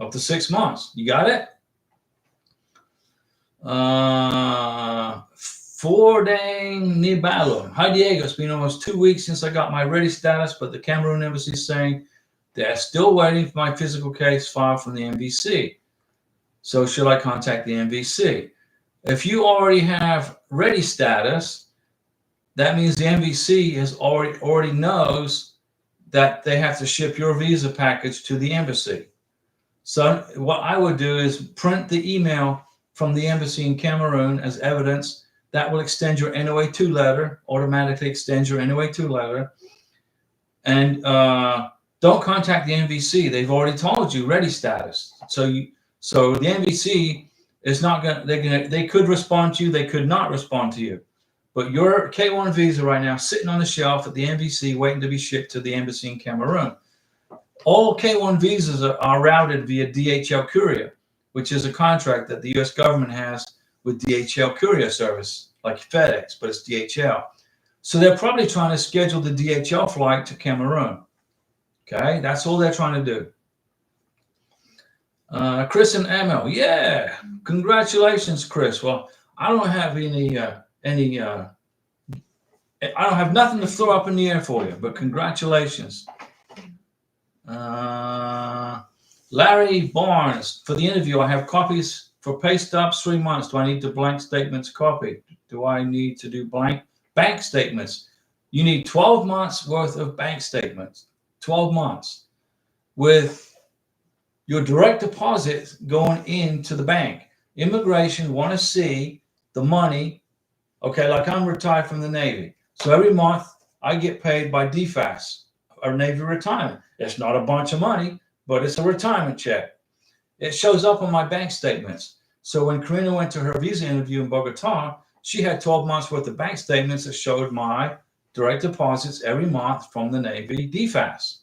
S1: up to 6 months. You got it? Fordang Nibalum. Hi, Diego. It's been almost 2 weeks since I got my ready status, but the Cameroon embassy is saying they're still waiting for my physical case file from the NVC. So should I contact the NVC? If you already have ready status, that means the NVC has already knows that they have to ship your visa package to the embassy. So what I would do is print the email from the embassy in Cameroon as evidence. That will extend your NOA2 letter, automatically extends your NOA2 letter. And don't contact the NVC. They've already told you ready status. So the NVC is not they could respond to you, they could not respond to you. But your K-1 visa right now sitting on the shelf at the NVC waiting to be shipped to the embassy in Cameroon. All K-1 visas are routed via DHL Courier, which is a contract that the U.S. government has with DHL Courier Service, like FedEx, but it's DHL. So they're probably trying to schedule the DHL flight to Cameroon. Okay, that's all they're trying to do. Chris and Emil, yeah, congratulations, Chris. Well, I don't have I don't have nothing to throw up in the air for you, but congratulations. Larry Barnes, for the interview, I have copies for pay stubs 3 months. Do I need the blank statements copied? Do I need to do blank bank statements? You need 12 months worth of bank statements, 12 months with your direct deposits going into the bank. Immigration want to see the money. Okay, like I'm retired from the Navy. So every month I get paid by DFAS, or Navy retirement. It's not a bunch of money, but it's a retirement check. It shows up on my bank statements. So when Karina went to her visa interview in Bogota, she had 12 months worth of bank statements that showed my direct deposits every month from the Navy DFAS.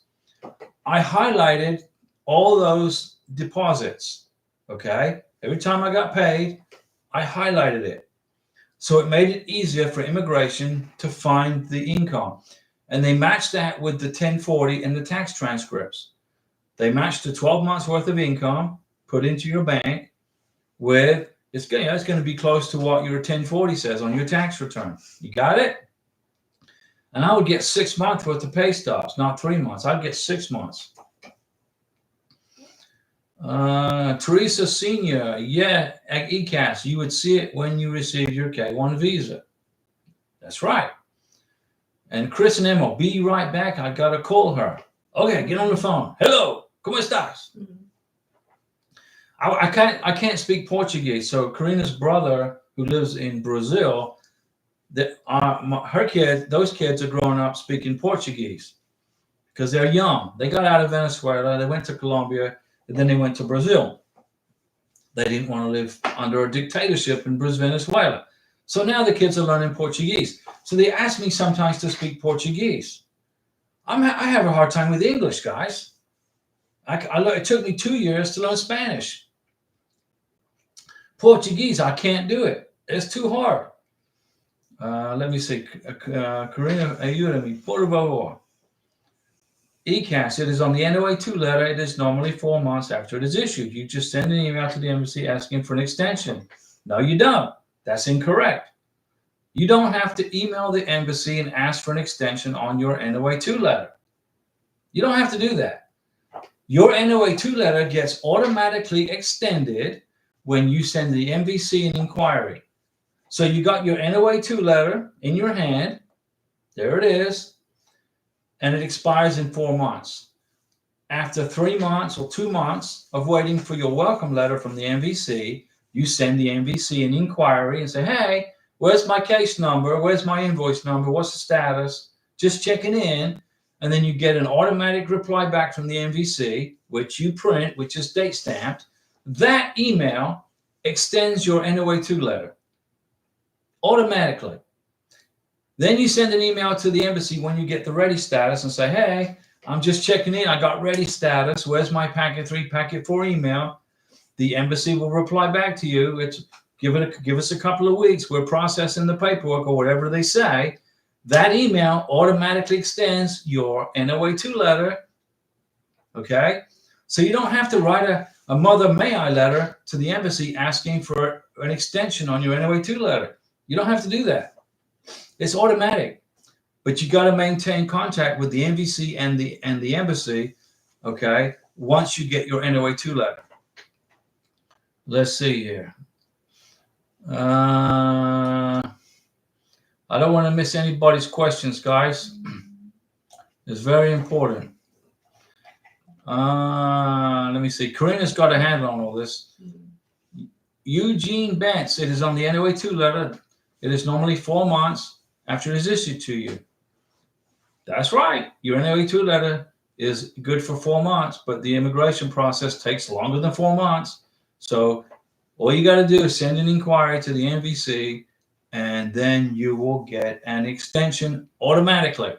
S1: I highlighted all those deposits, okay? Every time I got paid, I highlighted it. So it made it easier for immigration to find the income. And they matched that with the 1040 and the tax transcripts. They matched the 12 months worth of income put into your bank with, it's going to be close to what your 1040 says on your tax return. You got it? And I would get 6 months worth of pay stubs, not 3 months. I'd get 6 months. Teresa Senior, yeah, at ECAS, you would see it when you receive your K1 visa. That's right. And Chris and Emma, be right back. I gotta call her. Okay, get on the phone. Hello, ¿cómo estás? I can't speak Portuguese. So Karina's brother, who lives in Brazil, her kids, those kids are growing up speaking Portuguese because they're young. They got out of Venezuela, they went to Colombia, and then they went to Brazil. They didn't want to live under a dictatorship in Venezuela. So now the kids are learning Portuguese. So they ask me sometimes to speak Portuguese. I have a hard time with English, guys. It took me 2 years to learn Spanish. Portuguese, I can't do it. It's too hard. Let me see. Karina, ayúdame, por favor. ECAS, it is on the NOA2 letter. It is normally 4 months after it is issued. You just send an email to the embassy asking for an extension. No, you don't. That's incorrect. You don't have to email the embassy and ask for an extension on your NOA2 letter. You don't have to do that. Your NOA2 letter gets automatically extended when you send the MVC an inquiry. So you got your NOA2 letter in your hand. There it is. And it expires in 4 months. After 3 months or 2 months of waiting for your welcome letter from the MVC, you send the MVC an inquiry and say, hey, where's my case number? Where's my invoice number? What's the status? Just checking in. And then you get an automatic reply back from the MVC, which you print, which is date stamped. That email extends your NOA2 letter automatically. Then you send an email to the embassy when you get the ready status and say, hey, I'm just checking in. I got ready status. Where's my packet 3, packet 4 email? The embassy will reply back to you. It's give us a couple of weeks. We're processing the paperwork or whatever they say. That email automatically extends your NOA2 letter. Okay? So you don't have to write a mother may I letter to the embassy asking for an extension on your NOA2 letter. You don't have to do that. It's automatic, but you got to maintain contact with the MVC and the embassy, okay, once you get your NOA2 letter. Let's see here. I don't want to miss anybody's questions, guys. It's very important. Let me see. Karina's got a handle on all this. Eugene Bentz, it is on the NOA2 letter. It is normally 4 months after it is issued to you. That's right. Your NOA2 letter is good for 4 months, but the immigration process takes longer than 4 months. So all you got to do is send an inquiry to the MVC, and then you will get an extension automatically.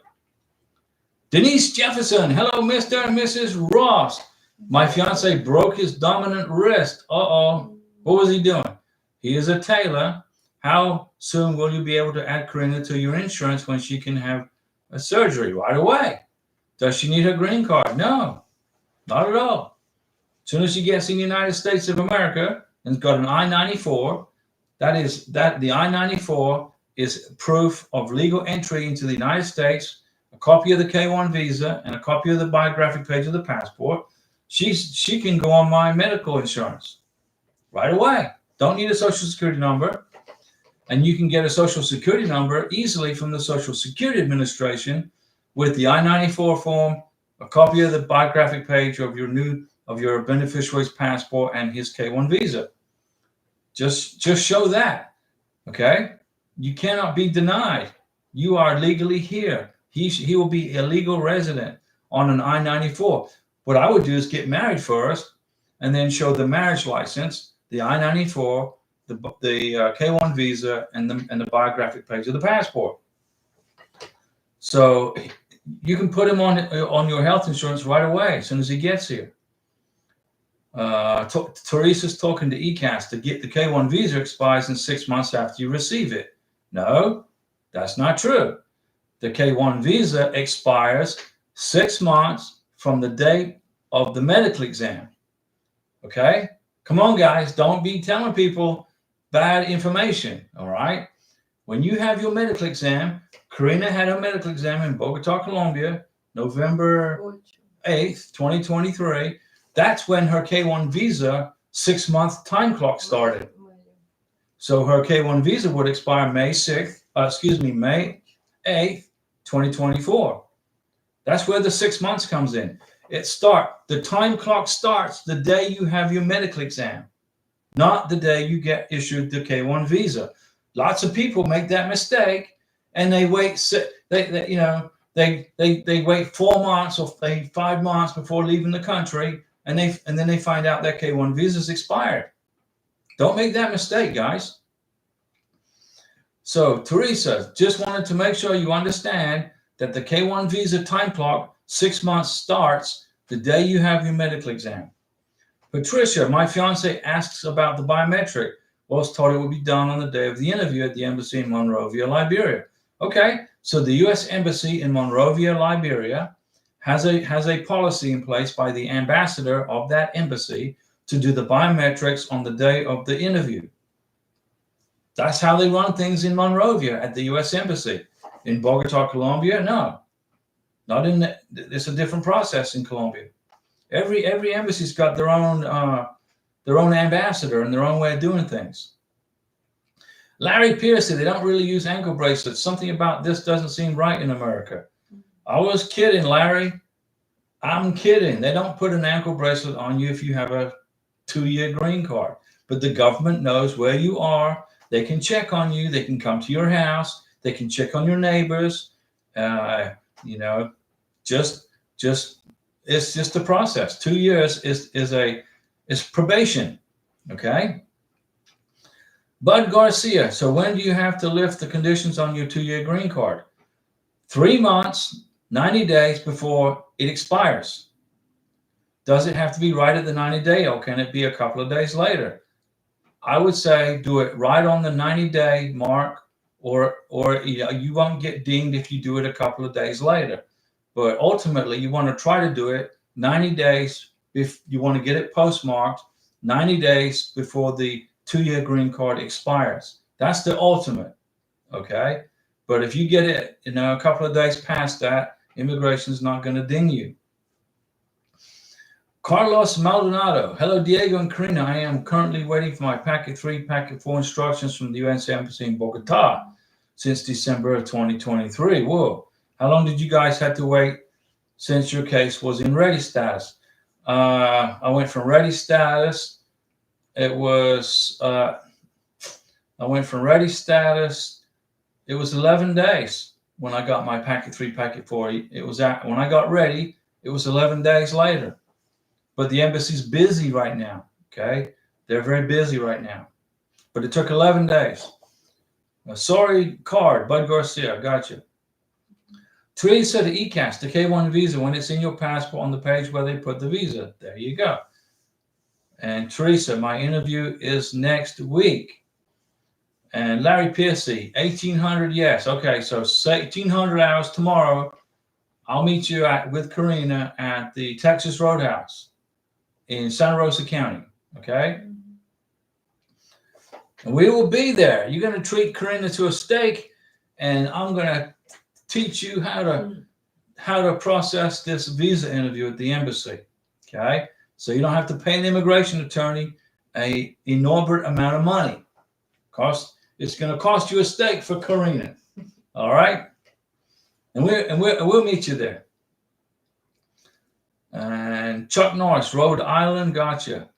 S1: Denise Jefferson, hello, Mr. and Mrs. Ross. My fiance broke his dominant wrist. Uh-oh. What was he doing? He is a tailor. How soon will you be able to add Karina to your insurance when she can have a surgery? Right away. Does she need her green card? No, not at all. As soon as she gets in the United States of America and has got an I-94, the I-94 is proof of legal entry into the United States, a copy of the K-1 visa, and a copy of the biographic page of the passport. she can go on my medical insurance right away. Don't need a social security number. And you can get a social security number easily from the Social Security Administration with the I-94 form, a copy of the biographic page of your beneficiary's passport and his K-1 visa. Just show that. Okay? You cannot be denied. You are legally here. He will be a legal resident on an I-94. What I would do is get married first and then show the marriage license, the I-94, the K-1 visa, and the biographic page of the passport. So you can put him on your health insurance right away as soon as he gets here. Teresa's talking to ECAS to get the K-1 visa expires in 6 months after you receive it. No, that's not true. The K-1 visa expires 6 months from the date of the medical exam. Okay? Come on, guys. Don't be telling people bad information, all right? When you have your medical exam, Karina had her medical exam in Bogota, Colombia, November 8th, 2023. That's when her K-1 visa 6-month time clock started. So her K-1 visa would expire May 8th, 2024. That's where the 6 months comes in. The time clock starts the day you have your medical exam, not the day you get issued the K-1 visa. Lots of people make that mistake, and they wait. They wait 4 months or 5 months before leaving the country, and then they find out their K-1 visa is expired. Don't make that mistake, guys. So Teresa, just wanted to make sure you understand that the K-1 visa time clock 6 months starts the day you have your medical exam. Patricia, my fiance asks about the biometric. Was told it would be done on the day of the interview at the embassy in Monrovia, Liberia. Okay, so the U.S. Embassy in Monrovia, Liberia has a policy in place by the ambassador of that embassy to do the biometrics on the day of the interview. That's how they run things in Monrovia at the U.S. Embassy. In Bogota, Colombia, no. Not in it's a different process in Colombia. Every embassy's got their own ambassador and their own way of doing things. Larry Pierce said they don't really use ankle bracelets. Something about this doesn't seem right in America. I was kidding, Larry. I'm kidding. They don't put an ankle bracelet on you if you have a 2-year green card. But the government knows where you are. They can check on you. They can come to your house. They can check on your neighbors. It's just a process. 2 years is probation. Okay. Bud Garcia. So when do you have to lift the conditions on your 2-year green card? 3 months, 90 days before it expires. Does it have to be right at the 90-day, or can it be a couple of days later? I would say do it right on the 90-day mark, or you won't get dinged if you do it a couple of days later. But ultimately, you want to try to do it 90 days if you want to get it postmarked, 90 days before the 2-year green card expires. That's the ultimate, okay? But if you get it, a couple of days past that, immigration is not going to ding you. Carlos Maldonado. Hello, Diego and Karina. I am currently waiting for my Packet 3, Packet 4 instructions from the U.S. Embassy in Bogota since December of 2023. Whoa. How long did you guys have to wait since your case was in ready status? I went from ready status. It was 11 days when I got my Packet 3, Packet 4. When I got ready, it was 11 days later. But the embassy's busy right now, okay? They're very busy right now. But it took 11 days. Sorry, card, Bud Garcia, got you. Teresa to ECAS, the K-1 visa, when it's in your passport on the page where they put the visa. There you go. And Teresa, my interview is next week. And Larry Piercy, 1800, yes. Okay, so 1800 hours tomorrow. I'll meet you with Karina at the Texas Roadhouse in Santa Rosa County, okay? And we will be there. You're going to treat Karina to a steak, and I'm going to teach you how to process this visa interview at the embassy, okay? So you don't have to pay an immigration attorney an inordinate amount of money. It's going to cost you a steak for Karina. All right? And we'll meet you there. And Chuck Norris, Rhode Island, gotcha.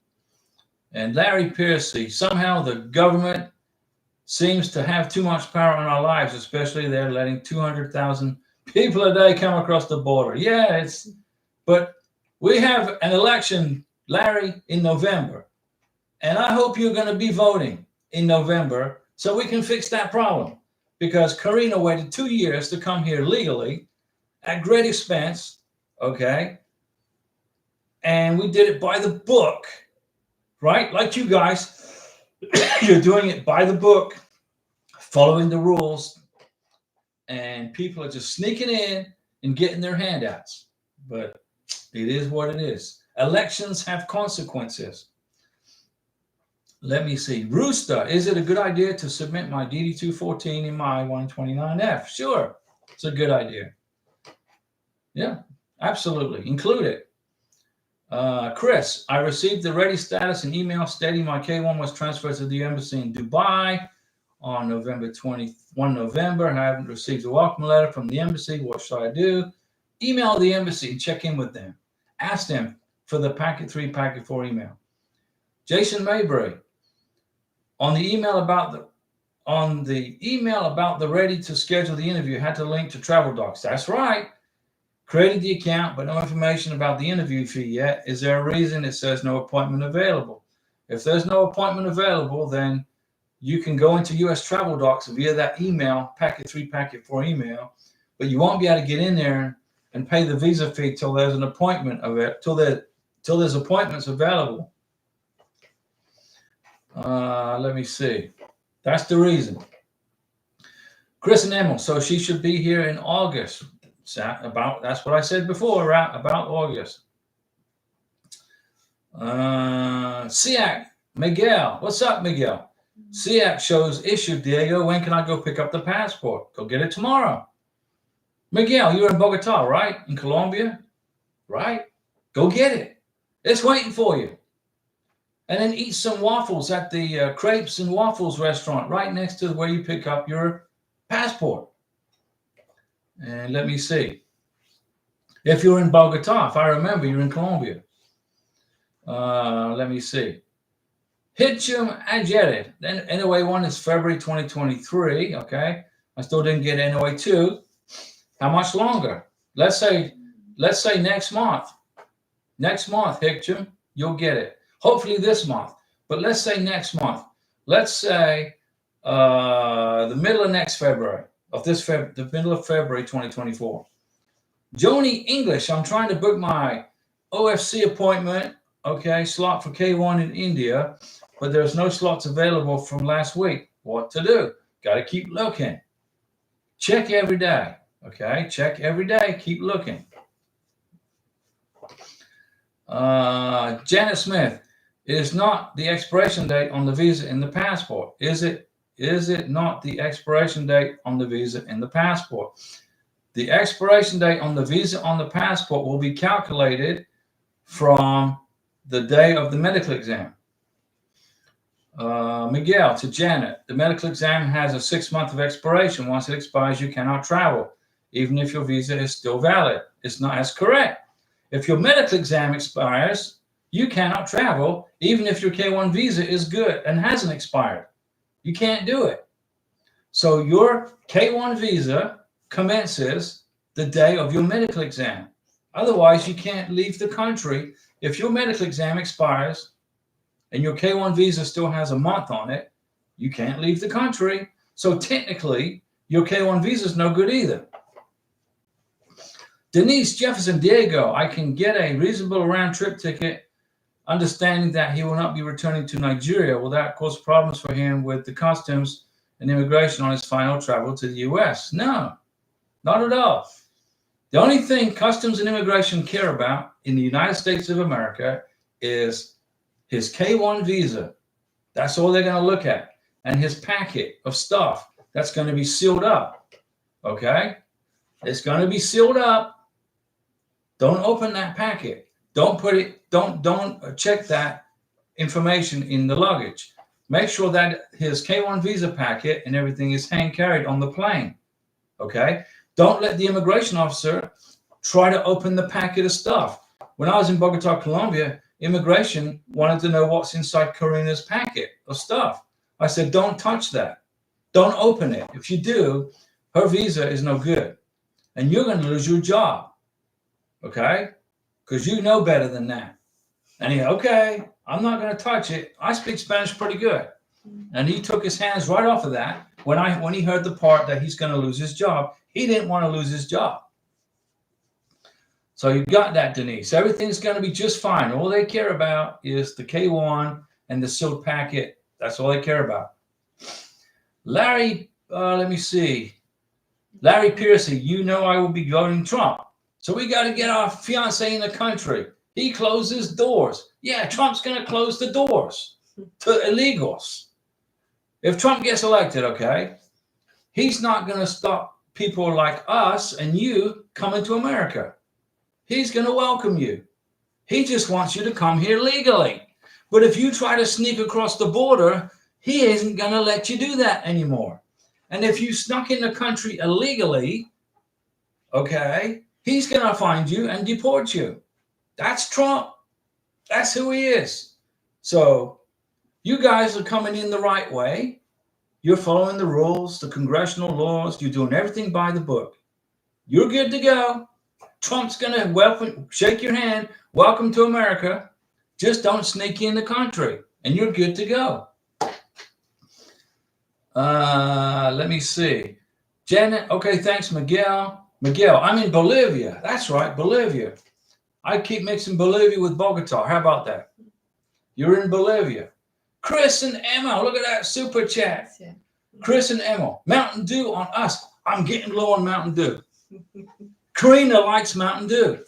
S1: And Larry Piercy, somehow the government seems to have too much power in our lives, especially they're letting 200,000 people a day come across the border. Yeah, but we have an election, Larry, in November. And I hope you're going to be voting in November so we can fix that problem. Because Karina waited 2 years to come here legally at great expense, okay? And we did it by the book, right? Like you guys, you're doing it by the book, following the rules, and people are just sneaking in and getting their handouts. But it is what it is. Elections have consequences. Let me see. Rooster, is it a good idea to submit my DD-214 in my 129F? Sure, it's a good idea. Yeah, absolutely. Include it. Chris, I received the ready status and email stating my K1 was transferred to the embassy in Dubai on November 21 November. I haven't received a welcome letter from the embassy. What should I do? Email the embassy and check in with them. Ask them for the packet 3, packet 4 email. Jason Maybury, on the email about the ready to schedule the interview, had to link to travel docs. That's right. Created the account, but no information about the interview fee yet. Is there a reason it says no appointment available? If there's no appointment available, then you can go into US travel docs via that email, packet 3, packet 4 email, but you won't be able to get in there and pay the visa fee till there's an appointment of it, till there's appointments available. Let me see. That's the reason. Chris and Emil, so she should be here in August. That's what I said before, right? About August. SEAC, Miguel. What's up, Miguel? SEAC shows issued, Diego. When can I go pick up the passport? Go get it tomorrow. Miguel, you're in Bogota, right? In Colombia? Right? Go get it. It's waiting for you. And then eat some waffles at the Crepes and Waffles restaurant right next to where you pick up your passport. And let me see. If you're in Bogota, if I remember, you're in Colombia. Let me see. Hitchum Ajered. Then NOA 1 is February 2023. Okay. I still didn't get NOA 2. How much longer? Let's say next month. Next month, Hitchum, you'll get it. Hopefully this month. But let's say next month. Let's say the middle of next February. The middle of February 2024. Joni English, I'm trying to book my OFC appointment, okay, slot for K1 in India, but there's no slots available from last week. What to do? Got to keep looking. Check every day, okay? Check every day. Keep looking. Janet Smith, it is not the expiration date on the visa in the passport. Is it not the expiration date on the visa in the passport? The expiration date on the visa on the passport will be calculated from the day of the medical exam. Miguel, to Janet, the medical exam has a 6-month of expiration. Once it expires, you cannot travel, even if your visa is still valid. It's not as correct. If your medical exam expires, you cannot travel, even if your K1 visa is good and hasn't expired. You can't do it. So your K1 visa commences the day of your medical exam. Otherwise, you can't leave the country. If your medical exam expires and your K1 visa still has a month on it, you can't leave the country. So technically, your K1 visa is no good either. Denise Jefferson, Diego, I can get a reasonable round trip ticket, understanding that he will not be returning to Nigeria. Will that cause problems for him with the customs and immigration on his final travel to the U.S.? No, not at all. The only thing customs and immigration care about in the United States of America is his K1 visa. That's all they're going to look at. And his packet of stuff that's going to be sealed up. Okay? It's going to be sealed up. Don't open that packet. Don't put it, don't check that information in the luggage. Make sure that his K1 visa packet and everything is hand carried on the plane. Okay? Don't let the immigration officer try to open the packet of stuff. When I was in Bogota, Colombia, immigration wanted to know what's inside Karina's packet of stuff. I said, don't touch that. Don't open it. If you do, her visa is no good. And you're going to lose your job. Okay? Because you know better than that. And he, okay, I'm not going to touch it. I speak Spanish pretty good. And he took his hands right off of that when he heard the part that he's going to lose his job. He didn't want to lose his job. So you got that, Denise. Everything's going to be just fine. All they care about is the K1 and the sealed packet. That's all they care about. Larry, let me see. Larry Piercy, you know I will be voting Trump. So we got to get our fiance in the country. He closes doors. Yeah, Trump's going to close the doors to illegals. If Trump gets elected, okay, he's not going to stop people like us and you coming to America. He's going to welcome you. He just wants you to come here legally. But if you try to sneak across the border, he isn't going to let you do that anymore. And if you snuck in the country illegally, okay, he's going to find you and deport you. That's Trump. That's who he is. So you guys are coming in the right way. You're following the rules, the congressional laws. You're doing everything by the book. You're good to go. Trump's going to shake your hand. Welcome to America. Just don't sneak in the country and you're good to go. Let me see. Janet. Okay. Thanks, Miguel. Miguel, I'm in Bolivia. That's right. Bolivia. I keep mixing Bolivia with Bogota. How about that? You're in Bolivia. Chris and Emma, look at that super chat. Yeah. Chris and Emma, Mountain Dew on us. I'm getting low on Mountain Dew. Karina likes Mountain Dew.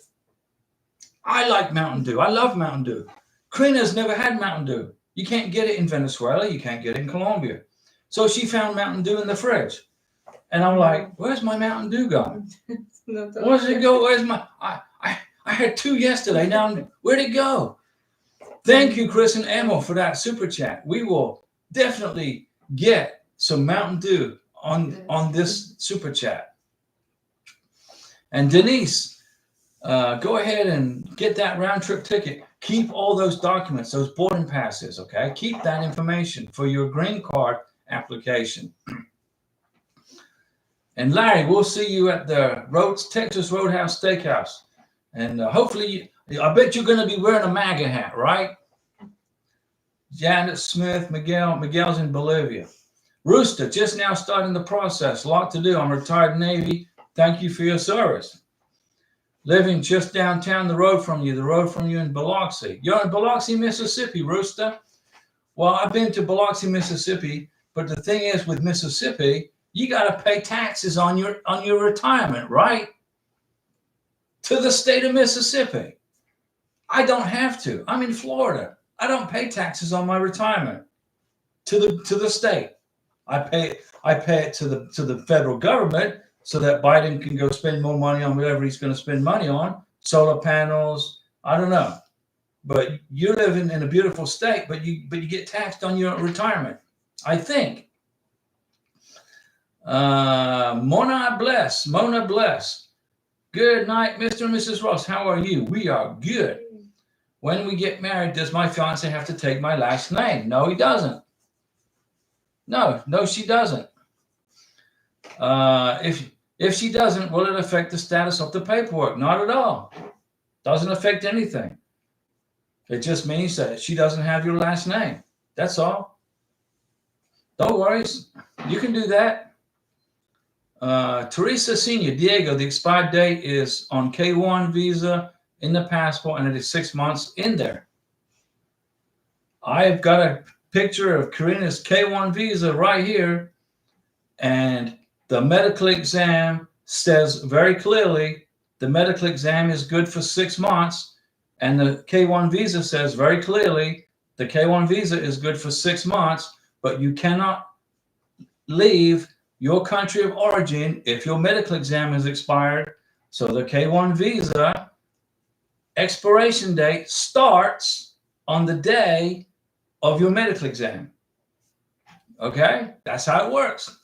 S1: I like Mountain Dew. I love Mountain Dew. Karina's never had Mountain Dew. You can't get it in Venezuela. You can't get it in Colombia. So she found Mountain Dew in the fridge. And I'm like, where's my Mountain Dew gone? Where's it go? Where's my... I had 2 yesterday. Now, where'd it go? Thank you, Chris and Emma, for that super chat. We will definitely get some Mountain Dew on this super chat. And Denise, go ahead and get that round trip ticket. Keep all those documents, those boarding passes, okay? Keep that information for your green card application. And Larry, we'll see you at the Texas Roadhouse Steakhouse. And hopefully, I bet you're going to be wearing a MAGA hat, right? Janet Smith, Miguel's in Bolivia. Rooster, just now starting the process. A lot to do. I'm retired Navy. Thank you for your service. Living just downtown the road from you in Biloxi. You're in Biloxi, Mississippi, Rooster. Well, I've been to Biloxi, Mississippi, but the thing is with Mississippi, you got to pay taxes on your retirement, right? To the state of Mississippi. I don't have to. I'm in Florida. I don't pay taxes on my retirement to the state. I pay it to the federal government so that Biden can go spend more money on whatever he's going to spend money on, solar panels. I don't know, but you're living in a beautiful state, but you get taxed on your retirement. I think. Mona Bless. Good night, Mr. and Mrs. Ross. How are you? We are good. When we get married, does my fiance have to take my last name? No, he doesn't. No, she doesn't. If she doesn't, will it affect the status of the paperwork? Not at all. Doesn't affect anything. It just means that she doesn't have your last name. That's all. Don't worry. You can do that. Teresa Senior, Diego, the expired date is on K1 visa in the passport, and it is 6 months in there. I've got a picture of Karina's K1 visa right here, and the medical exam says very clearly the medical exam is good for 6 months, and the K1 visa says very clearly the K1 visa is good for 6 months, but you cannot leave your country of origin if your medical exam is expired. So the K1 visa Expiration date starts on the day of your medical exam. Okay? That's how it works.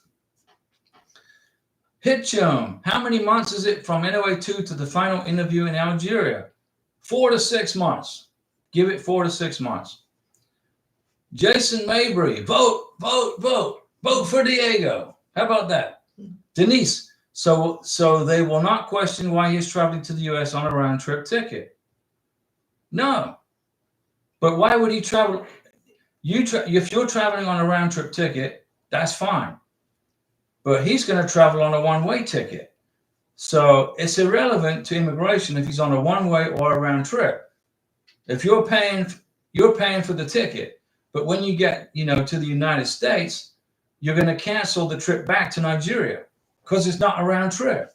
S1: Hitchum, how many months is it from NOA2 to the final interview in Algeria? 4 to 6 months. Give it 4 to 6 months. Jason Mabry, vote for Diego. How about that? Denise, so they will not question why he's traveling to the U.S. on a round trip ticket. No. But why would he travel? If you're traveling on a round trip ticket, that's fine. But he's going to travel on a one-way ticket. So it's irrelevant to immigration if he's on a one-way or a round trip. If you're paying for the ticket, but when you get, to the United States, you're going to cancel the trip back to Nigeria because it's not a round trip,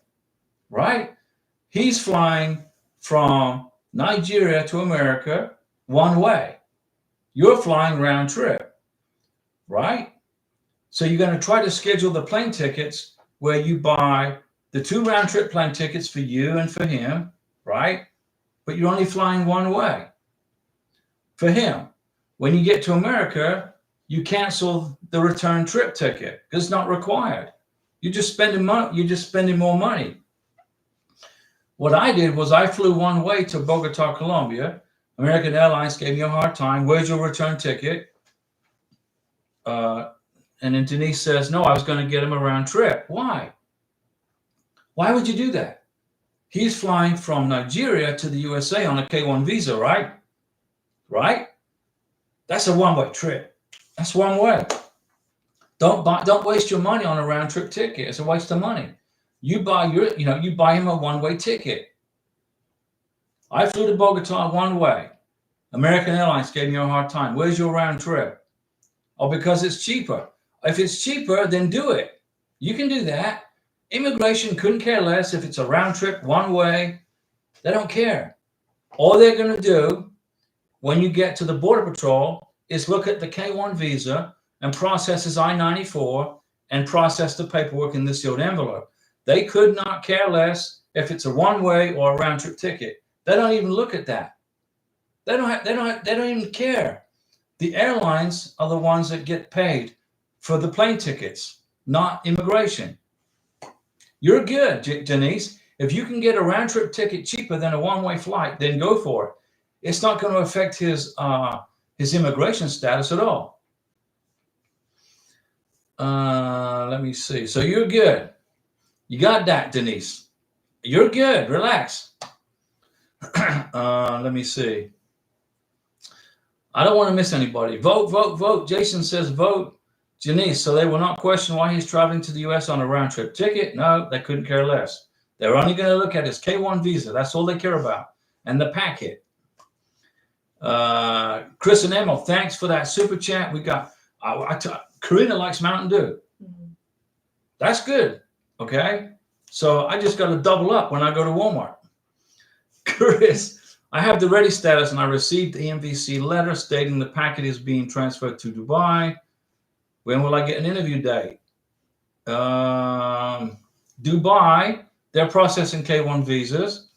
S1: right? He's flying from Nigeria to America one way. You're flying round trip, right? So you're going to try to schedule the plane tickets where you buy the 2 round trip plane tickets for you and for him, right? But you're only flying one way for him. When you get to America, you cancel the return trip ticket because it's not required. You're just spending money. You're just spending more money. What I did was I flew one way to Bogota, Colombia. American Airlines gave me a hard time. Where's your return ticket? And then Denise says, no, I was going to get him a round trip. Why? Why would you do that? He's flying from Nigeria to the USA on a K-1 visa, right? Right? That's a one-way trip. That's one way. Don't waste your money on a round trip ticket. It's a waste of money. You buy him a one-way ticket. I flew to Bogota one way. American Airlines gave me a hard time. Where's your round trip? Oh, because it's cheaper. If it's cheaper, then do it. You can do that. Immigration couldn't care less if it's a round trip one way. They don't care. All they're going to do when you get to the Border Patrol is look at the K-1 visa and process his I-94 and process the paperwork in the sealed envelope. They could not care less if it's a one-way or a round-trip ticket. They don't even look at that. They don't even care. The airlines are the ones that get paid for the plane tickets, not immigration. You're good, Denise. If you can get a round-trip ticket cheaper than a one-way flight, then go for it. It's not going to affect his immigration status at all. Let me see. So you're good. You got that, Denise. You're good. Relax. Let me see. I don't want to miss anybody. Vote. Jason says vote. Janice, so they will not question why he's traveling to the U.S. on a round-trip ticket? No, they couldn't care less. They're only going to look at his K-1 visa. That's all they care about. And the packet. Chris and Emil, thanks for that super chat. We got, Karina likes Mountain Dew. That's good. Okay. So I just got to double up when I go to Walmart. Chris, I have the ready status and I received the EMVC letter stating the packet is being transferred to Dubai. When will I get an interview date? Dubai, they're processing K-1 visas.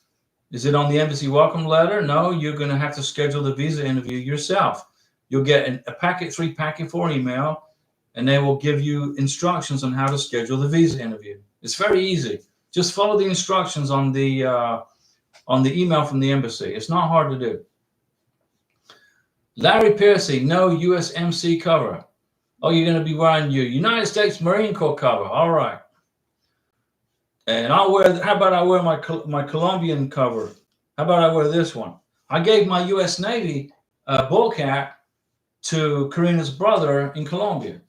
S1: Is it on the embassy welcome letter? No, you're going to have to schedule the visa interview yourself. You'll get a packet 3 packet 4 email, and they will give you instructions on how to schedule the visa interview. It's very easy. Just follow the instructions on the email from the embassy. It's not hard to do. Larry Piercy, no USMC cover. Oh, you're going to be wearing your United States Marine Corps cover. All right. And how about I wear my Colombian cover? How about I wear this one? I gave my U.S. Navy bull cap to Karina's brother in Colombia.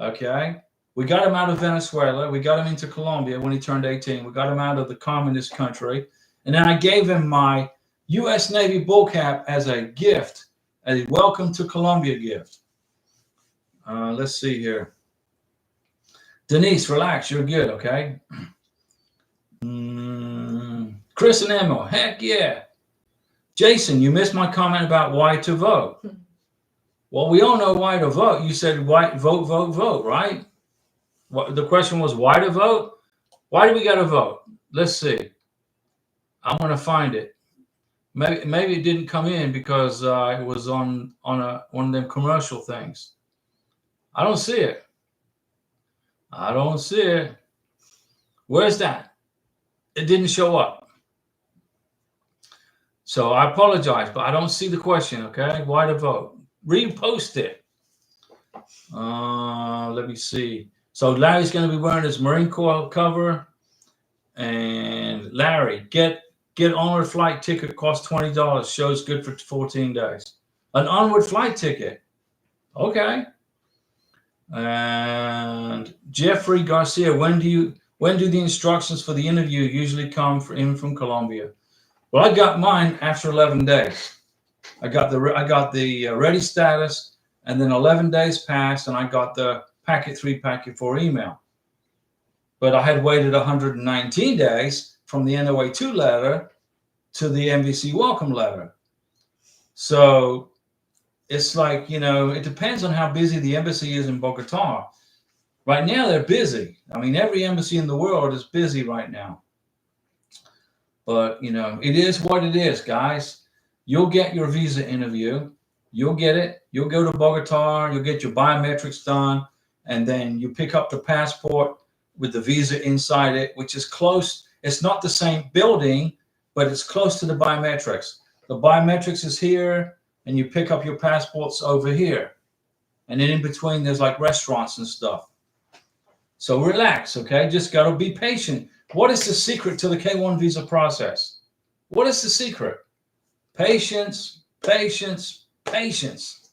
S1: Okay. We got him out of Venezuela. We got him into Colombia when he turned 18. We got him out of the communist country. And then I gave him my U.S. Navy bull cap as a gift, a welcome to Colombia gift. Let's see here. Denise, relax. You're good, okay? Chris and Emma, heck yeah. Jason, you missed my comment about why to vote. Well, we all know why to vote. You said why, vote, right? The question was why to vote? Why do we got to vote? Let's see. I'm going to find it. Maybe it didn't come in because it was on one of them commercial things. I don't see it. I don't see it. Where's that? It didn't show up. So I apologize, but I don't see the question. Okay, why to vote? Repost it. Let me see. So Larry's going to be wearing his Marine Corps cover. And Larry, get onward flight ticket, costs $20. Show's good for 14 days. An onward flight ticket. Okay. And Jeffrey Garcia, when do the instructions for the interview usually come from Colombia? Well, I got mine after 11 days. I got the ready status, and then 11 days passed, and I got the packet 3, packet 4 email. But I had waited 119 days from the NOA2 letter to the MVC welcome letter. So it's like, it depends on how busy the embassy is in Bogota. Right now, they're busy. I mean, every embassy in the world is busy right now. But, it is what it is, guys. You'll get your visa interview. You'll get it. You'll go to Bogota. You'll get your biometrics done. And then you pick up the passport with the visa inside it, which is close. It's not the same building, but it's close to the biometrics. The biometrics is here, and you pick up your passports over here. And then in between, there's like restaurants and stuff. So relax, okay? Just got to be patient. What is the secret to the K1 visa process? What is the secret? Patience, patience, patience.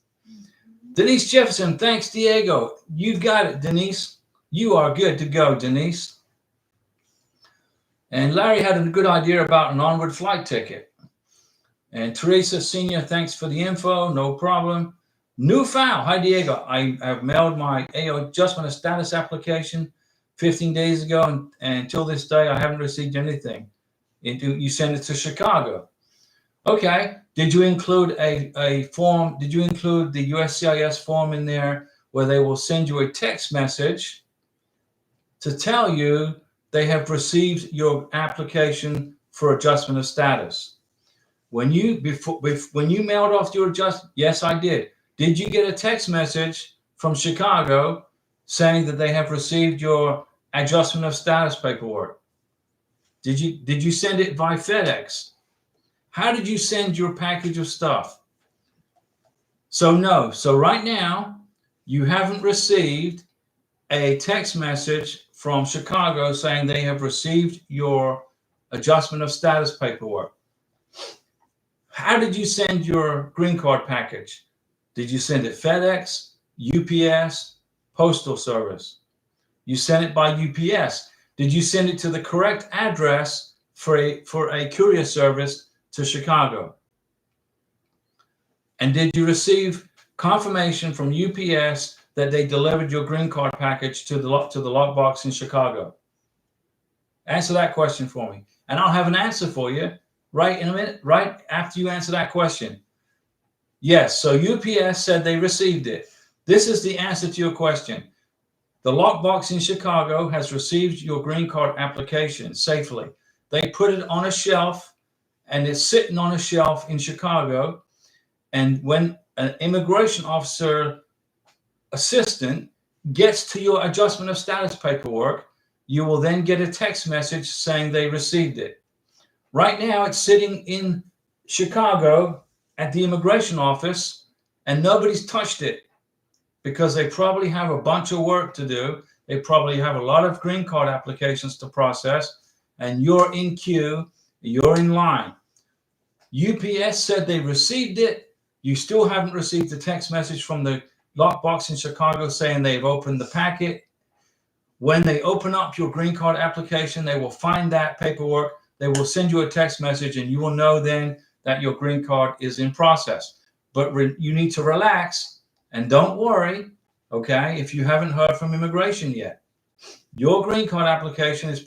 S1: Denise Jefferson, thanks, Diego. You got it, Denise. You are good to go, Denise. And Larry had a good idea about an onward flight ticket. And Teresa Senior, thanks for the info. No problem. New file. Hi, Diego. I have mailed my AO adjustment of status application 15 days ago, and until this day, I haven't received anything. You sent it to Chicago. Okay. Did you include a form? Did you include the USCIS form in there where they will send you a text message to tell you they have received your application for adjustment of status? When you mailed off your adjustment, yes, I did. Did you get a text message from Chicago saying that they have received your adjustment of status paperwork? Did you send it by FedEx? How did you send your package of stuff? So no. So right now, you haven't received a text message from Chicago saying they have received your adjustment of status paperwork. How did you send your green card package? Did you send it FedEx, UPS, Postal Service? You sent it by UPS. Did you send it to the correct address for a courier service to Chicago? And did you receive confirmation from UPS that they delivered your green card package to the lockbox in Chicago? Answer that question for me, and I'll have an answer for you right in a minute, right after you answer that question. Yes, so UPS said they received it. This is the answer to your question. The lockbox in Chicago has received your green card application safely. They put it on a shelf, and it's sitting on a shelf in Chicago. And when an immigration officer assistant gets to your adjustment of status paperwork, you will then get a text message saying they received it. Right now, it's sitting in Chicago at the immigration office, and nobody's touched it because they probably have a bunch of work to do. They probably have a lot of green card applications to process, and you're in queue, you're in line. UPS said they received it. You still haven't received the text message from the lockbox in Chicago saying they've opened the packet. When they open up your green card application, they will find that paperwork. They will send you a text message, and you will know then that your green card is in process. But you need to relax and don't worry, okay, if you haven't heard from immigration yet. Your green card application is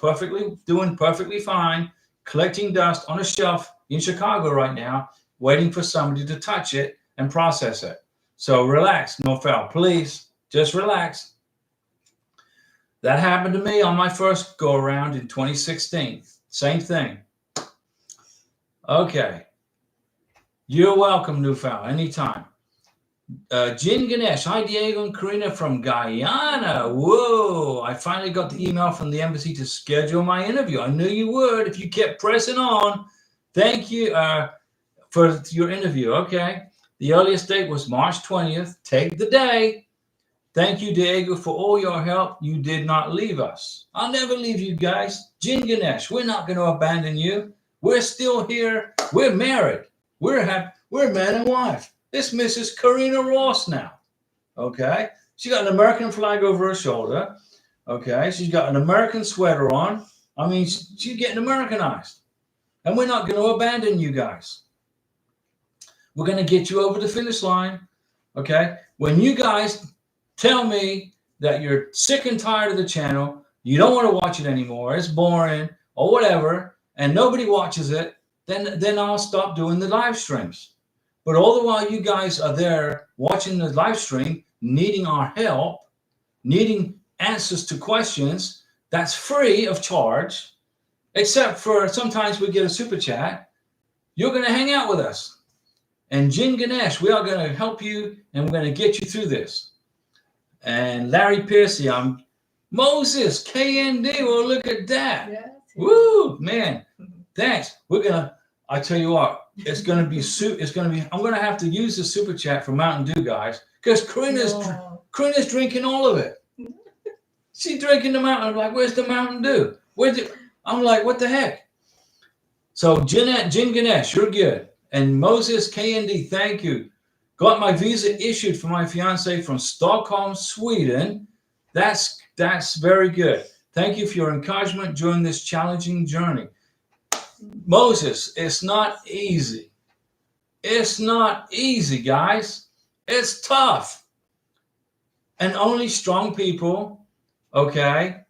S1: doing perfectly fine, collecting dust on a shelf in Chicago right now, waiting for somebody to touch it and process it. So relax, Norfel, please, just relax. That happened to me on my first go-around in 2016. Same thing. Okay. You're welcome, Newfound, anytime. Jin Ganesh, hi Diego and Karina from Guyana. Whoa, I finally got the email from the embassy to schedule my interview. I knew you would if you kept pressing on. Thank you for your interview. Okay. The earliest date was March 20th. Take the day. Thank you, Diego, for all your help. You did not leave us. I'll never leave you guys. Jin Ganesh, we're not going to abandon you. We're still here. We're married. We're man and wife. This Mrs. Karina Ross now. Okay. She got an American flag over her shoulder. Okay. She's got an American sweater on. I mean, she's getting Americanized. And we're not going to abandon you guys. We're going to get you over the finish line. Okay. When you guys tell me that you're sick and tired of the channel, you don't want to watch it anymore, it's boring or whatever, and nobody watches it, then I'll stop doing the live streams. But all the while you guys are there watching the live stream, needing our help, needing answers to questions, that's free of charge, except for sometimes we get a super chat. You're going to hang out with us. And Jin Ganesh, we are going to help you and we're going to get you through this. And Larry Piercy, I'm Moses, KND. Well, look at that. Yes. Woo, man. Thanks. I tell you what, I'm going to have to use the super chat for Mountain Dew, guys, because Karina's drinking all of it. She's drinking the Mountain. I'm like, where's the Mountain Dew? I'm like, what the heck? So Jin Ganesh, you're good. And Moses, KND, thank you. Got my visa issued for my fiance from Stockholm, Sweden. That's very good. Thank you for your encouragement during this challenging journey. Moses, it's not easy. It's not easy, guys. It's tough. And only strong people, okay,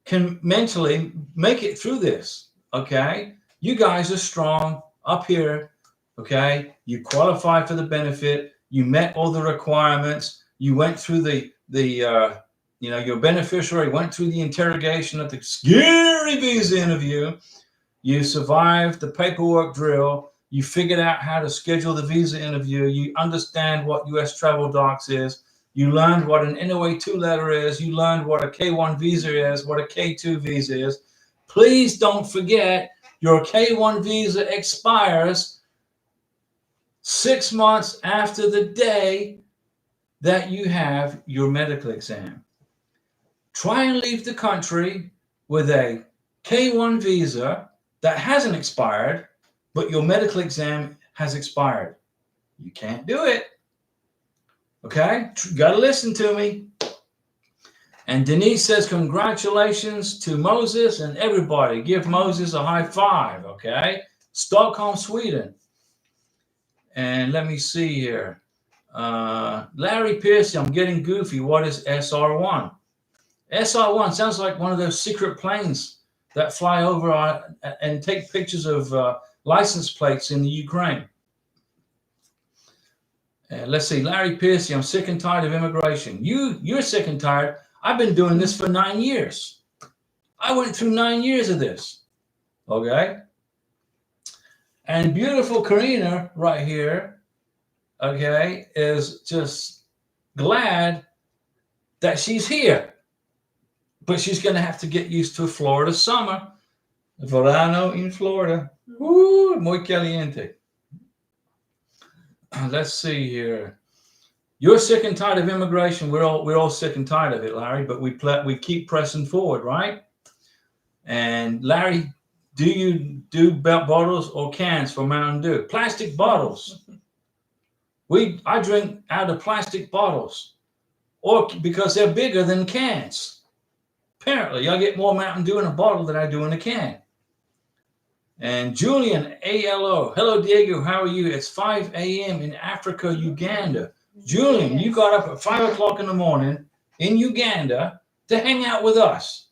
S1: can mentally make it through this, okay? You guys are strong up here, okay? You qualify for the benefit. You met all the requirements. You went through your beneficiary went through the interrogation at the scary visa interview. You survived the paperwork drill. You figured out how to schedule the visa interview. You understand what U.S. travel docs is. You learned what an NOA2 letter is. You learned what a K1 visa is, what a K2 visa is. Please don't forget your K1 visa expires 6 months after the day that you have your medical exam. Try and leave the country with a K1 visa that hasn't expired, but your medical exam has expired. You can't do it. Okay? Got to listen to me. And Denise says, congratulations to Moses and everybody. Give Moses a high five, okay? Stockholm, Sweden. And let me see here. Larry Pierce, I'm getting goofy. What is SR1? SR1 sounds like one of those secret planes that fly over and take pictures of license plates in the Ukraine. Let's see, Larry Piercy, I'm sick and tired of immigration. You're sick and tired. I've been doing this for 9 years. I went through 9 years of this. Okay? And beautiful Karina right here, okay, is just glad that she's here. But she's going to have to get used to a Florida summer. Verano in Florida. Woo, muy caliente. Let's see here. You're sick and tired of immigration. We're all sick and tired of it, Larry. But we keep pressing forward, right? And Larry, do you do bottles or cans for Mountain Dew? Plastic bottles. I drink out of plastic bottles, or because they're bigger than cans. Apparently, I get more Mountain Dew in a bottle than I do in a can. And Julian, ALO. Hello, Diego. How are you? It's 5 a.m. in Africa, Uganda. Julian, yes. You got up at 5 o'clock in the morning in Uganda to hang out with us.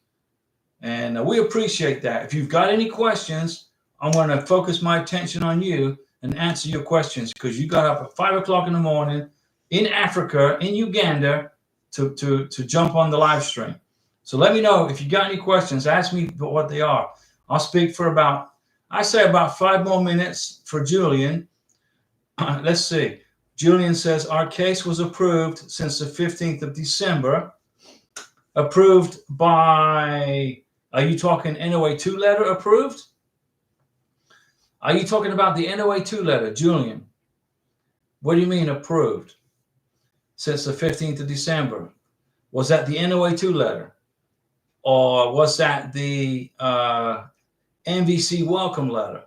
S1: And we appreciate that. If you've got any questions, I'm going to focus my attention on you and answer your questions, because you got up at 5 o'clock in the morning in Africa, in Uganda, to jump on the live stream. So let me know if you got any questions. Ask me what they are. I'll speak for about 5 more minutes for Julian. Let's see. Julian says our case was approved since the 15th of December. Approved by, are you talking NOA2 letter approved? Are you talking about the NOA2 letter, Julian? What do you mean approved? Since the 15th of December. Was that the NOA2 letter? Or was that the MVC welcome letter?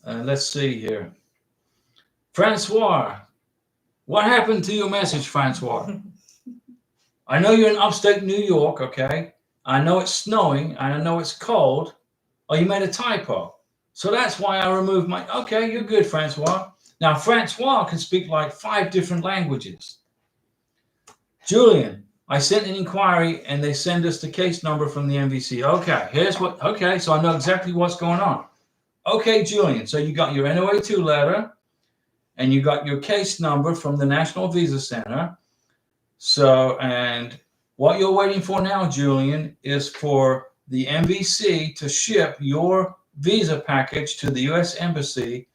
S1: Let's see here. Francois, what happened to your message, Francois? I know you're in upstate New York, okay? I know it's snowing, and I know it's cold. Oh, you made a typo. So that's why I removed my... Okay, you're good, Francois. Now, Francois can speak like 5 different languages. Julian, I sent an inquiry, and they send us the case number from the MVC. Okay, here's what... Okay, so I know exactly what's going on. Okay, Julian, so you got your NOA2 letter, and you got your case number from the National Visa Center. So, and what you're waiting for now, Julian, is for the MVC to ship your visa package to the U.S. Embassy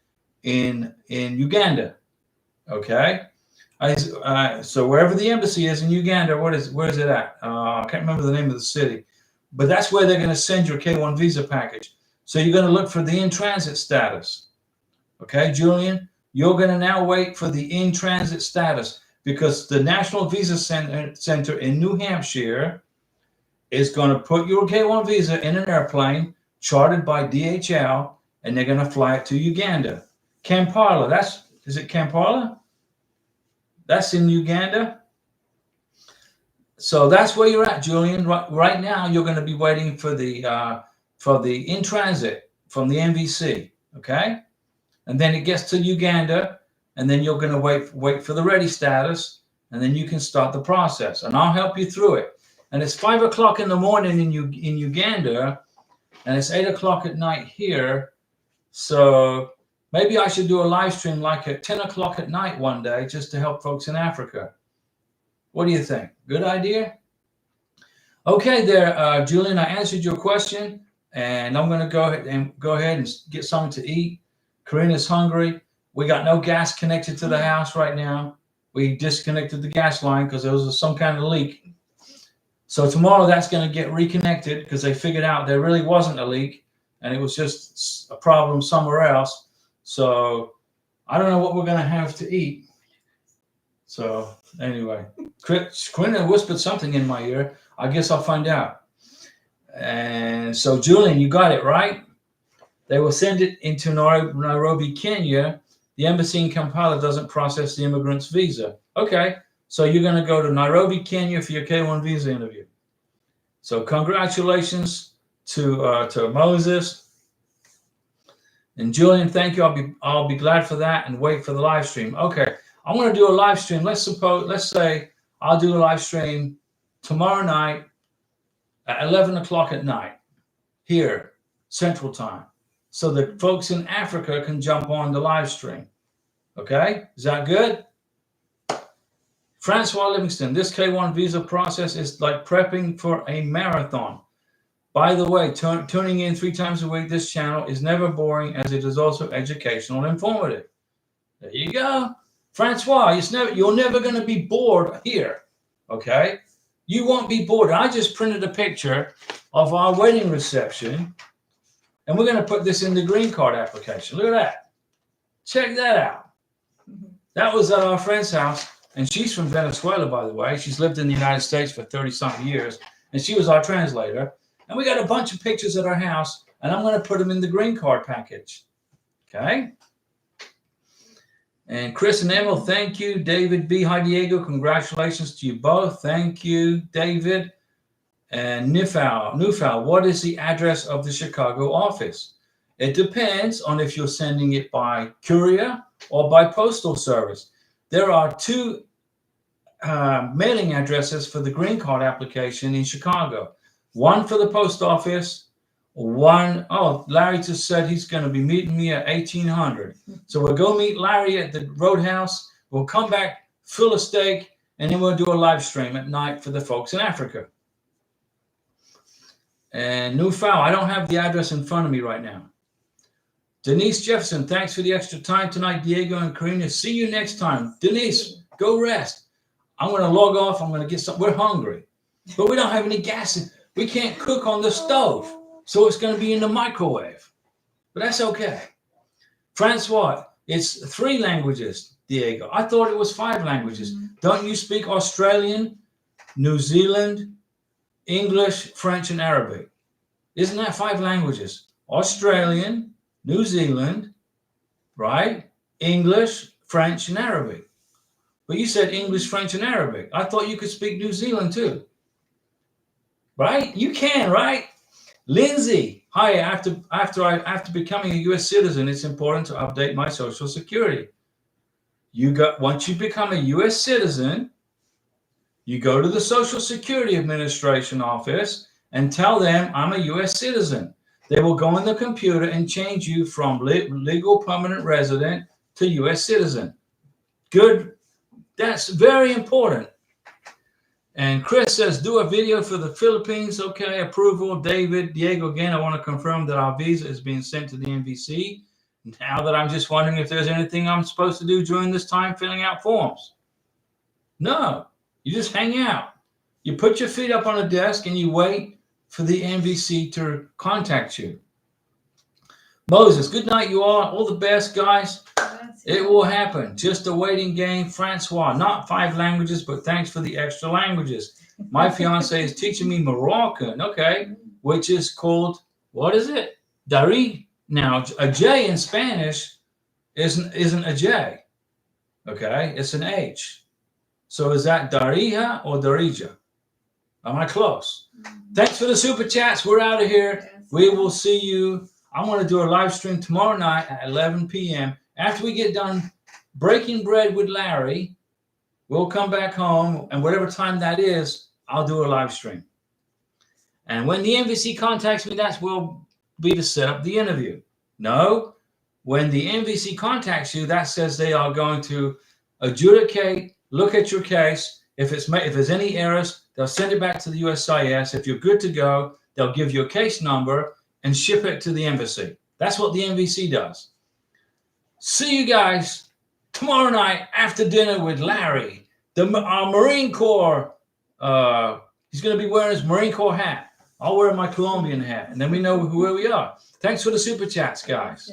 S1: in Uganda. Okay? So wherever the embassy is in Uganda, where is it at? I can't remember the name of the city. But that's where they're going to send your K-1 visa package. So you're going to look for the in-transit status. Okay, Julian? You're going to now wait for the in-transit status because the National Visa Center in New Hampshire is going to put your K-1 visa in an airplane chartered by DHL, and they're going to fly it to Uganda. Kampala, is it Kampala? That's in Uganda. So that's where you're at, Julian. Right now, you're going to be waiting for the in transit from the MVC. Okay, and then it gets to Uganda, and then you're going to wait for the ready status, and then you can start the process. And I'll help you through it. And it's 5 o'clock in the morning in Uganda, and it's 8 o'clock at night here. So maybe I should do a live stream like at 10 o'clock at night one day just to help folks in Africa. What do you think? Good idea? Okay there, Julian, I answered your question, and I'm going to go ahead and get something to eat. Karina's hungry. We got no gas connected to the house right now. We disconnected the gas line because there was some kind of leak. So tomorrow that's going to get reconnected because they figured out there really wasn't a leak and it was just a problem somewhere else. So I don't know what we're going to have to eat. So anyway, Quinn whispered something in my ear. I guess I'll find out. And so Julian, you got it right. They will send it into Nairobi, Kenya. The embassy in Kampala doesn't process the immigrant's visa. Okay. So you're going to go to Nairobi, Kenya for your K-1 visa interview. So congratulations to Moses. And Julian, thank you. I'll be glad for that and wait for the live stream. Okay, I want to do a live stream. Let's say I'll do a live stream tomorrow night at 11 o'clock at night here, Central Time, so that folks in Africa can jump on the live stream. Okay, is that good? Francois Livingston, this K-1 visa process is like prepping for a marathon. By the way, tuning in 3 times a week, this channel is never boring as it is also educational and informative. There you go. Francois, you're never going to be bored here, okay? You won't be bored. I just printed a picture of our wedding reception, and we're going to put this in the green card application. Look at that. Check that out. That was at our friend's house. And she's from Venezuela, by the way. She's lived in the United States for 30-something years. And she was our translator. And we got a bunch of pictures at our house. And I'm going to put them in the green card package. Okay? And Chris and Emil, thank you. David B. Hi, Diego. Congratulations to you both. Thank you, David. And Nufal, what is the address of the Chicago office? It depends on if you're sending it by courier or by postal service. There are 2 mailing addresses for the green card application in Chicago. One for the post office, Larry just said he's going to be meeting me at 1800. So we'll go meet Larry at the Roadhouse. We'll come back, fill a steak, and then we'll do a live stream at night for the folks in Africa. And Newfound, I don't have the address in front of me right now. Denise Jefferson, thanks for the extra time tonight, Diego and Karina. See you next time. Denise, go rest. I'm going to log off. I'm going to get some. We're hungry, but we don't have any gas. We can't cook on the stove, so it's going to be in the microwave. But that's okay. Francois, it's 3 languages, Diego. I thought it was 5 languages. Don't you speak Australian, New Zealand, English, French, and Arabic? Isn't that 5 languages? Australian, New Zealand, right? English, French, and Arabic. But you said English, French, and Arabic. I thought you could speak New Zealand too. Right? You can, right? Lindsay, hi, after becoming a US citizen, it's important to update my Social Security. Once you become a US citizen, you go to the Social Security Administration office and tell them I'm a US citizen. They will go on the computer and change you from legal permanent resident to US citizen. Good. That's very important. And Chris says, do a video for the Philippines. Okay, approval. David, Diego, again, I want to confirm that our visa is being sent to the NVC. Now that I'm just wondering if there's anything I'm supposed to do during this time filling out forms. No, you just hang out. You put your feet up on a desk and you wait for the NVC to contact you. Moses, good night, you all. All the best, guys. It will happen. Just a waiting game. Francois, not 5 languages, but thanks for the extra languages. My fiance is teaching me Moroccan, okay, which is called, what is it? Dari. Now, a J in Spanish isn't a J, okay? It's an H. So is that Darija or Darija? Am I close? Thanks for the super chats. We're out of here. We will see you. I'm going to do a live stream tomorrow night at 11 p.m. After we get done breaking bread with Larry, we'll come back home, and whatever time that is, I'll do a live stream. And when the NVC contacts me, that will be to set up the interview. No, when the NVC contacts you, that says they are going to adjudicate, look at your case. If there's any errors, they'll send it back to the USCIS. If you're good to go, they'll give you a case number and ship it to the embassy. That's what the NVC does. See you guys tomorrow night after dinner with Larry, our Marine Corps. He's going to be wearing his Marine Corps hat. I'll wear my Colombian hat, and then we know who we are. Thanks for the super chats, guys.